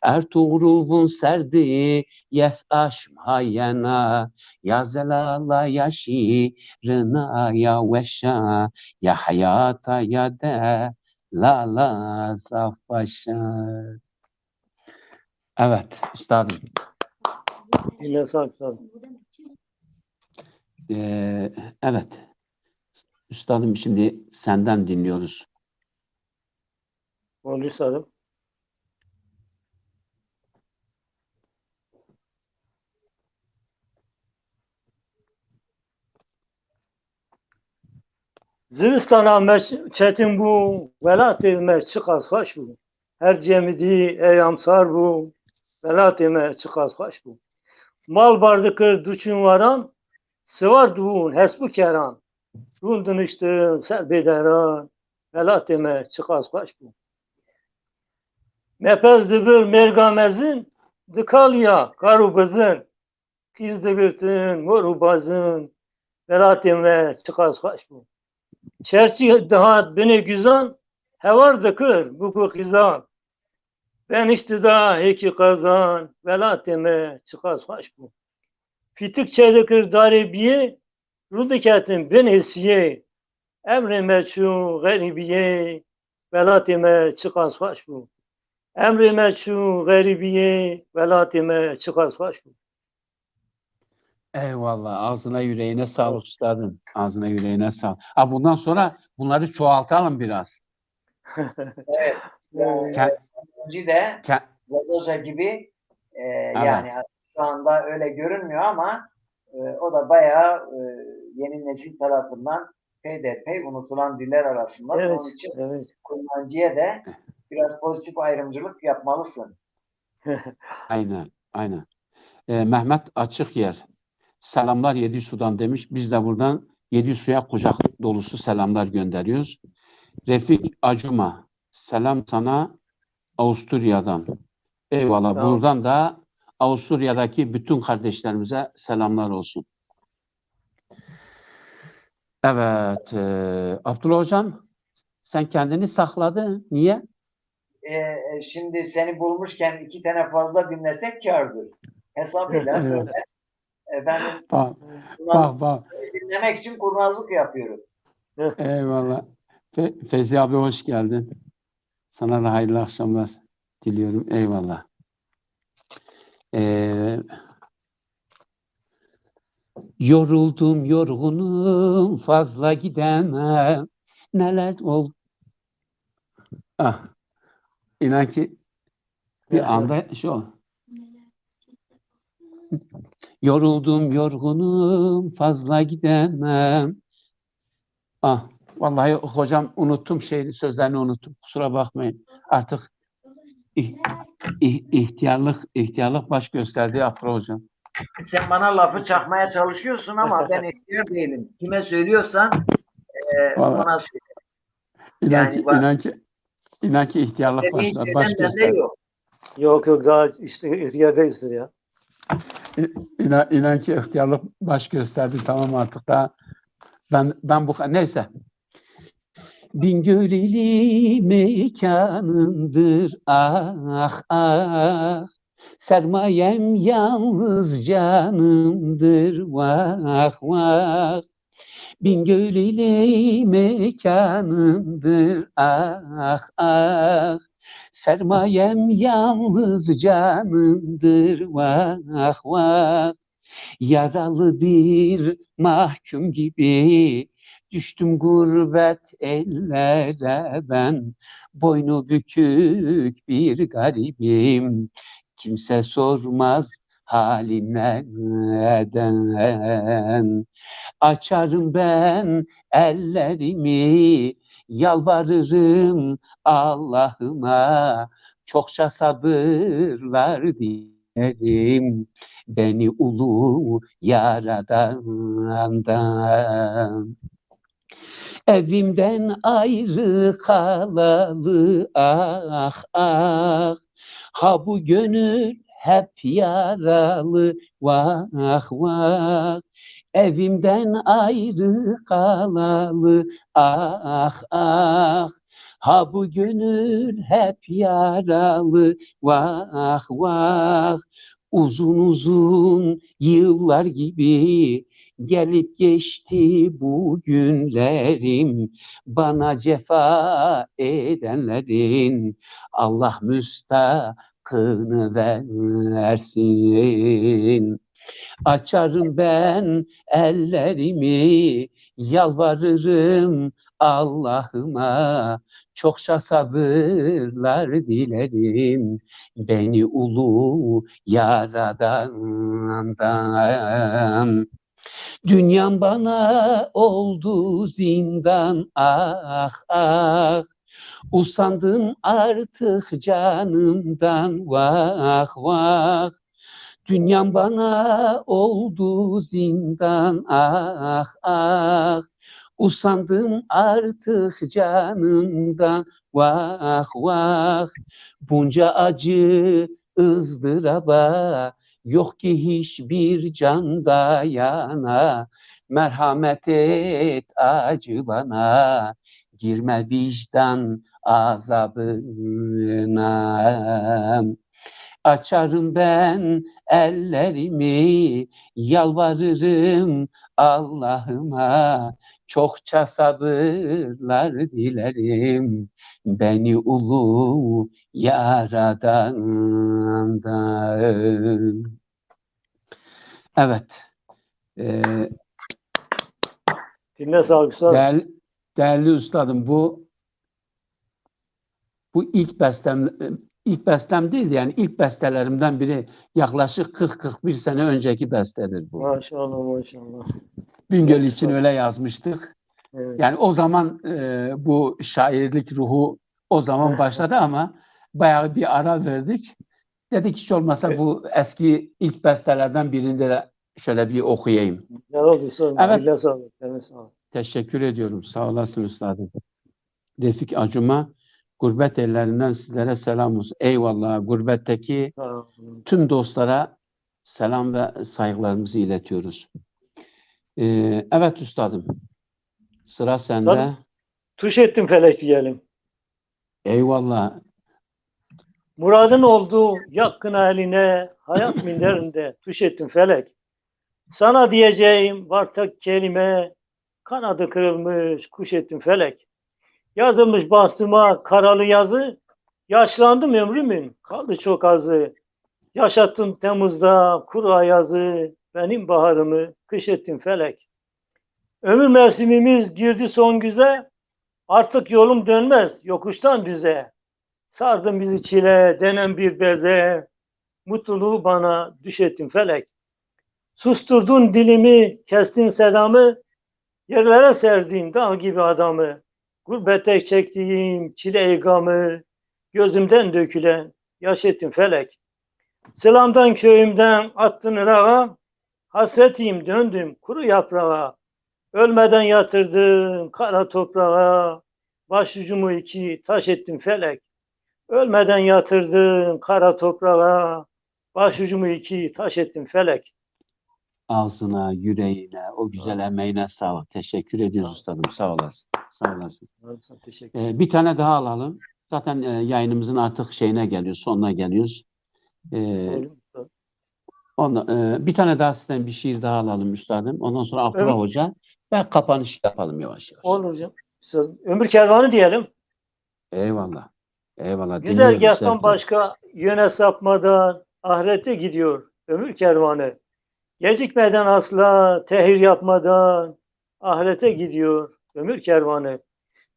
Ertuğrul vun serbi yes aşmayena ya zelala ya şirina ya veşa ya hayata ya de lala zaf başa. Evet üstadım. Yine sağ ol. Evet üstadım şimdi senden dinliyoruz. Olur üstadım. Zivistana çetin bu, velat evime çıkaz kaş bu. Her cemidi eyamsar bu, velat evime çıkaz kaş bu. Mal bardı kır duçun varan, sıvar duğun hesbu keran. Rundun işte selbederan, velat evime çıkaz kaş bu. Mepez dıbır mergamezin, dıkal ya karu kızın. Kız dıgırtın moru bazın, velat evime çıkaz kaş bu. Çerçi dahat beni güzan, hevar da kır bu kızan. Ben işte daha iki kazan, velateme çıkaz hoş bu. Fitik çelikir daribiye, Rudiketin bin hisiye, emrime çu garibiye, velatime çıkaz hoş bu. Emrime çu garibiye, velatime çıkaz hoş bu. Eyvallah. Ağzına yüreğine sağlık üstadım. Ağzına yüreğine sağlık. Ha, bundan sonra bunları çoğaltalım biraz. Evet. Ke- Önce de ke- Zazoca gibi evet. yani şu anda öyle görünmüyor ama o da bayağı yeni nesil tarafından peyderpey unutulan diller arasında. Evet, Onun için evet. kullanıcıya da biraz pozitif ayrımcılık yapmalısın. Aynen. Aynen. Mehmet Açıkyer. Selamlar Yedi Su'dan demiş. Biz de buradan Yedi Su'ya kucak dolusu selamlar gönderiyoruz. Refik Acuma. Selam sana Avusturya'dan. Eyvallah. Sağ ol. Buradan da Avusturya'daki bütün kardeşlerimize selamlar olsun. Evet. Abdullah Hocam, sen kendini sakladın. Niye? Şimdi seni bulmuşken 2 tane fazla dinlesek kârdır. Hesabıyla Evet. böyle efendim Bak, kurnaz, bak. dinlemek için kurnazlık yapıyorum. Eyvallah. Feyzi abi hoş geldin. Sana da hayırlı akşamlar diliyorum. Eyvallah. Yoruldum, yorgunum, fazla gidemem. Neler oldu? Ah, inan ki bir anda yoruldum, yorgunum, fazla gidemem. Ah, vallahi hocam unuttum sözlerini unuttum. Kusura bakmayın. Artık ihtiyarlık baş gösterdi Afra hocam. Sen bana lafı çakmaya çalışıyorsun ama ben ihtiyar değilim. Kime söylüyorsan Vallahi ona söyle. inan ki ihtiyarlık Dediğin baş şeyden bende gösterdi. yok. Yok daha işte yerdeyiz ya. İnan ki ihtiyarlık baş gösterdi. Tamam artık daha ben bu neyse. Bingöl'li mekanımdır ah ah. Sermayem yalnız canımdır vah vah. Bingöl'li mekanımdır ah ah. Sermayem yalnız canımdır vah vah. Yaralı bir mahkum gibi düştüm gurbet ellere ben. Boynu bükük bir garibim. Kimse sormaz haline neden. Açarım ben ellerimi, yalvarırım Allah'ıma. Çokça sabırlar dilerim beni ulu yaradandan. Evimden ayrı kalalı ah ah. Ha bu gönül hep yaralı vah vah. Evimden ayrı kalalı ah ah. Ha bu gönül hep yaralı vah vah. Uzun uzun yıllar gibi gelip geçti bu günlerim. Bana cefa edenlerin Allah müstakını versin. Açarım ben ellerimi, yalvarırım Allah'ıma. Çokça sabırlar dilerim beni ulu yaradandan. Dünyam bana oldu zindan ah ah. Usandım artık canımdan vah vah. Dünyam bana oldu zindan ah ah. Usandım artık canımdan vah vah. Bunca acı ızdıraba yok ki hiçbir can dayana. Merhamet et acı bana, girme vicdan azabına. açarım ben ellerimi, yalvarırım Allah'ıma, çokça sabırlar dilerim beni ulu yaradandan. Evet. Dinle sağlık üstadım. Değerli üstadım, bu ilk bestem değil, yani ilk bestelerimden biri, yaklaşık 40-41 sene önceki bestedir bu. Maşallah maşallah. Bingöl için öyle yazmıştık. Evet. Yani o zaman bu şairlik ruhu o zaman başladı ama bayağı bir ara verdik. Dedik hiç olmasa bu eski ilk bestelerden birinde de şöyle bir okuyayım. Ne oldu sorma. Evet. Dinle sağlık. Dinle sağlık. Teşekkür ediyorum. Sağ olasın üstadım. Refik Acuma, gurbet ellerinden sizlere selam olsun. Eyvallah. Gurbetteki Tamam. tüm dostlara selam ve saygılarımızı iletiyoruz. Evet üstadım. Sıra sende. Tabii. Tuş ettim felek diyelim. Eyvallah. Muradın oldu yakın eline, hayat minderinde tuş ettim felek. Sana diyeceğim var tek kelime, kanadı kırılmış kuş ettim felek. Yazılmış bahtıma karalı yazı, yaşlandım ömrümün kaldı çok azı. Yaşattın Temmuz'da kuru ayazı, benim baharımı kış ettim felek. Ömür mevsimimiz girdi son güze, artık yolum dönmez yokuştan düze. Sardın bizi çile denen bir beze, mutluluğu bana düş ettin felek. Susturdun dilimi, kestin sedamı, yerlere serdin dağ gibi adamı. Gurbette çektiğim çile gamı, gözümden dökülen yaş ettin felek. Sılamdan köyümden attın Irak'a, hasretiyim döndüm kuru yaprağa. Ölmeden yatırdın kara toprağa, başucumu iki taş ettin felek. Ölmeden yatırdın kara toprağa, başucumu iki taş ettin felek. Ağzına, yüreğine, o güzel emeğine sağlık. Teşekkür ediyoruz üstadım. Sağ olasın. Sağ olasın. Teşekkür Bir tane daha alalım. Zaten yayınımızın artık şeyine geliyoruz, sonuna geliyoruz. ederim. Bir tane daha sizden bir şiir daha alalım üstadım. Ondan sonra Abdullah Evet. Hoca ve kapanış yapalım yavaş yavaş. Olur hocam. Ömür kervanı diyelim. Eyvallah. Eyvallah. Güzel Dinliyoruz Güzergahtan zevkle. başka yöne sapmadan ahirete gidiyor ömür kervanı. Gecikmeden asla tehir yapmadan ahirete gidiyor ömür kervanı.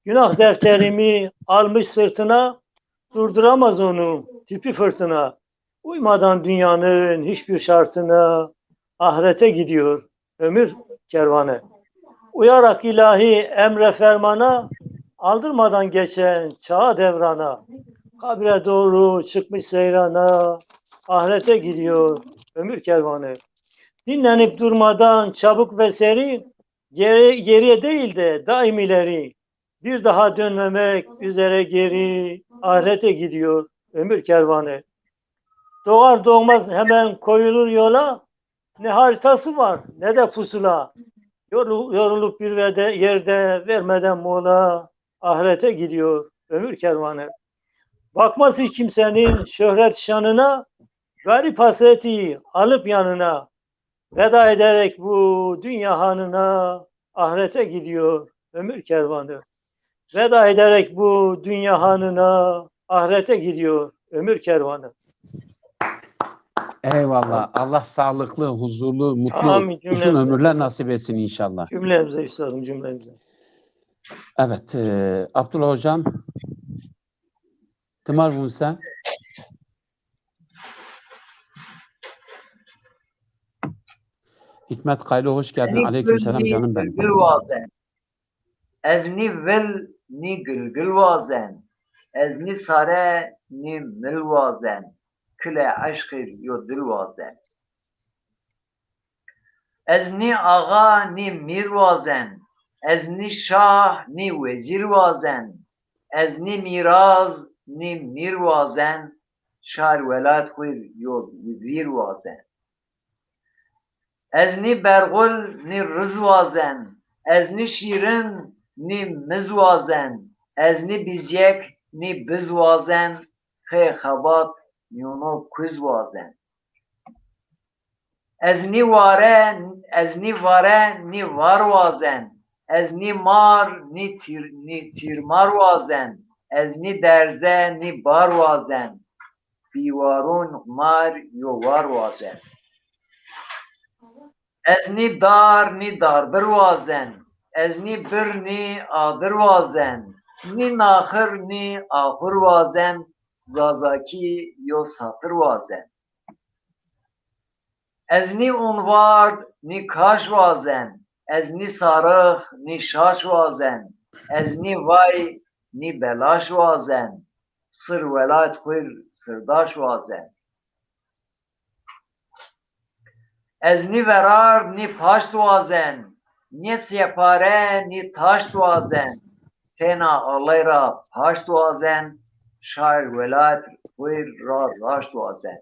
Günah defterimi almış sırtına, durduramaz onu tipi fırtına. Uymadan dünyanın hiçbir şartına ahirete gidiyor ömür kervanı. Uyarak ilahi emre fermana, aldırmadan geçen çağa devrana. Kabre doğru çıkmış seyrana, ahirete gidiyor ömür kervanı. Dinlenip durmadan çabuk ve seri, geriye değil de daim ileri. Bir daha dönmemek üzere geri, ahirete gidiyor ömür kervanı. Doğar doğmaz hemen koyulur yola, ne haritası var ne de pusula. Yorulup bir yerde vermeden mola, ahirete gidiyor ömür kervanı. Bakmaz hiç kimsenin şöhret şanına, garip hasreti alıp yanına. Veda ederek bu dünya hanına, ahirete gidiyor ömür kervanı. Veda ederek bu dünya hanına, ahirete gidiyor ömür kervanı. Eyvallah. Allah sağlıklı, huzurlu, mutlu, Amin, uzun cümlemize. ömürler nasip etsin inşallah. Cümlemize üstadım, cümlemize. Evet. Abdullah Hocam. Tımar Musa. Hikmet Kaylı hoş geldin. Aleykümselam canım benim. Gül vazen. Ezni vel ni gül vazen. Ezni sare ni mil vazen. Küle aşkır yo dil vazen. Ezni ağa ni mir vazen. Ezni şah ni vezir vazen. Ezni miraz ni mir vazen. Şar velat khir yo vezir vazen. Ezni bergul ni rız vazen. Ezni şirin ni miz vazen. Ezni bizyek ni biz vazen. Khe khabat نیونو کز وازن از نی واره نی وار وازن از نی مار نی تیر مار وازن از نی درزه نی بار وازن بیوارون مار یووار وازن از نی دار بر وازن از نی بر نی آدر وازن نی ناخر نی آخر وازن زازاکی یو ساتر وازن از نی اونوار نی کاش وازن از نی سارخ نی شاش وازن از نی وای نی بلاش وازن سر ولایت خویر سرداش وازن از نی ورار نی پاشت وازن نی سیپاره نی تاشت وازن تینا آلی را پاشت وازن شایر ولایت خویر را راشت وازن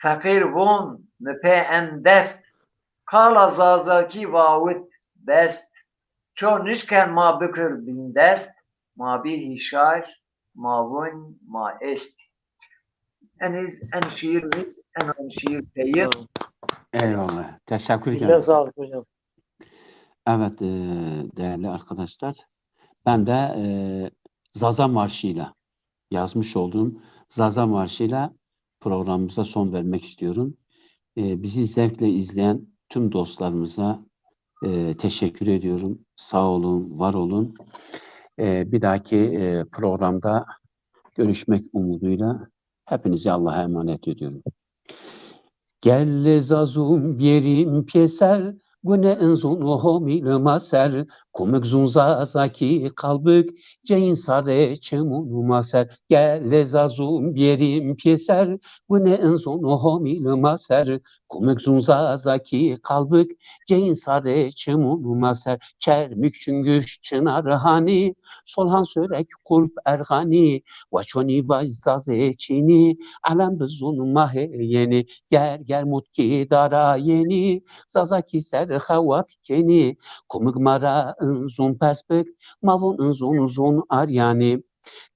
فقیر وون مپه اندست کالا زازاکی واوت best چون نشکن ما بکر بین دست ما bir şair mavun ma est en şiirimiz en şiir teyir Eyvallah. Teşekkür Dile ederim. sağlık hocam. Evet değerli arkadaşlar. Ben de Zaza Marşı'yla yazmış olduğum Zaza Marşı'yla programımıza son vermek istiyorum. Bizi zevkle izleyen tüm dostlarımıza teşekkür ediyorum. Sağ olun, var olun. Bir dahaki programda görüşmek umuduyla hepinizi Allah'a emanet ediyorum. Gelle zazum bierim pieser gune enzun homil maser komik zunza zaki kalbik cein sare çemun maser gelle zazum bierim pieser gune enzun homil maser komik zunza zaki kalbik cein sare çemun maser çermik çüngüş çınar hani solhan sörek kulp ergani vaçoni vazzaze çini alem bezun mahe yeni گر متکی دارا یعنی زازاکی سر خوات کنی کمک مرا انزون پس بک ماون انزون آریانی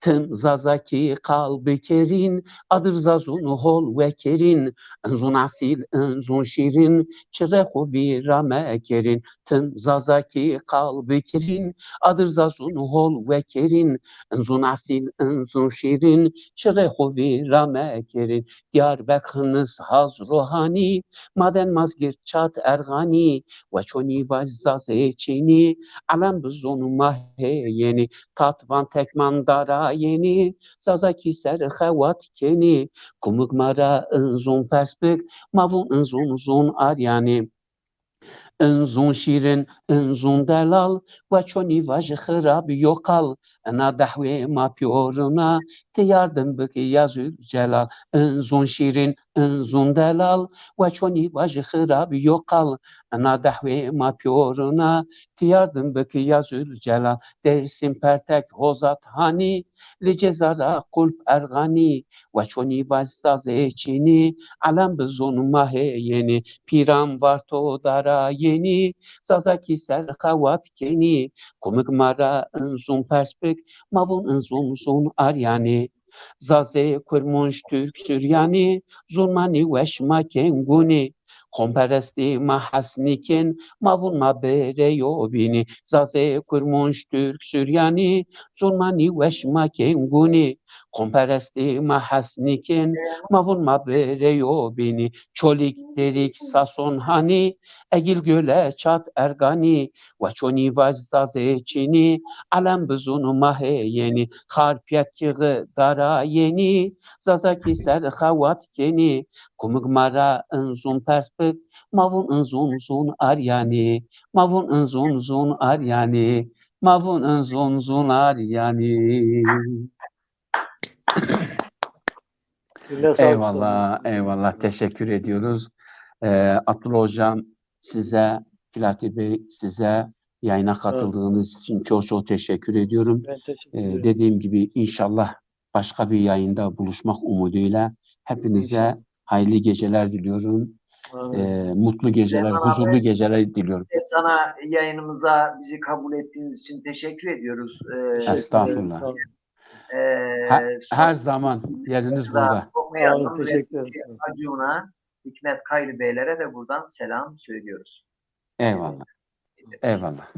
Tım zazaki kalbi kerin, adır zazun hol ve kerin, enzun asil, enzun şirin, çirehu virame kerin. Tım zazaki kalbi kerin, adır zazun hol ve kerin, enzun asil, enzun şirin, çirehu virame kerin. Diyarbakır'ınız haz ruhani, maden mazgir çat ergani, ve çoni vazzaz çini, alem bizonu maheyeni, tatvan tekman dara yeni zazaki ser xewat keni kumuk mara ınzun perspek mavun ınzun aryani انزون شیرین انزون دلال و چونی واج خراب یوکال انا دحوی ما پیورنا تیاردن بکی یازو جلال انزون شیرین انزون دلال و چونی واج خراب یوکال انا دحوی ما پیورنا تیاردن بکی یازو جلال dersin pertek hozat hani licezara kulp ergani ve çoni vazsaz eçini alem bezon mahe yeni piram var to dara yeni zazaki ser kavat keni komik mara enzun perspek mavun enzun aryani zaze kurmunş Türk Süryani zulmani veşma kenguni komperesti mahasniken mavun mabere yobini zaze kurmunş Türk Süryani zulmani veşma kenguni komperesti mahasniken mavun mabere yobini çolik derik sason hani egil göle çat ergani ve çoni vazzaze çini alem bizunu mahe yeni harpiyat kığı dara yeni zazaki ser xavat keni kumuk mara enzun perspek mavun enzun aryani mavun enzun aryani mavun enzun aryani. Dile sağlık. Eyvallah, eyvallah. Teşekkür ediyoruz. Abdullah Hocam size, Filati Bey size yayına katıldığınız için çok teşekkür ediyorum. Ben teşekkür ederim. Dediğim gibi inşallah başka bir yayında buluşmak umuduyla hepinize hayırlı geceler diliyorum. Mutlu geceler, huzurlu geceler diliyorum. Sana yayınımıza bizi kabul ettiğiniz için teşekkür ediyoruz. Estağfurullah. Her zaman yeriniz burada. Okuyalım. Teşekkür ederim. Acun'a, Hikmet Kaylı Beylere de buradan selam söylüyoruz. Eyvallah. Eyvallah.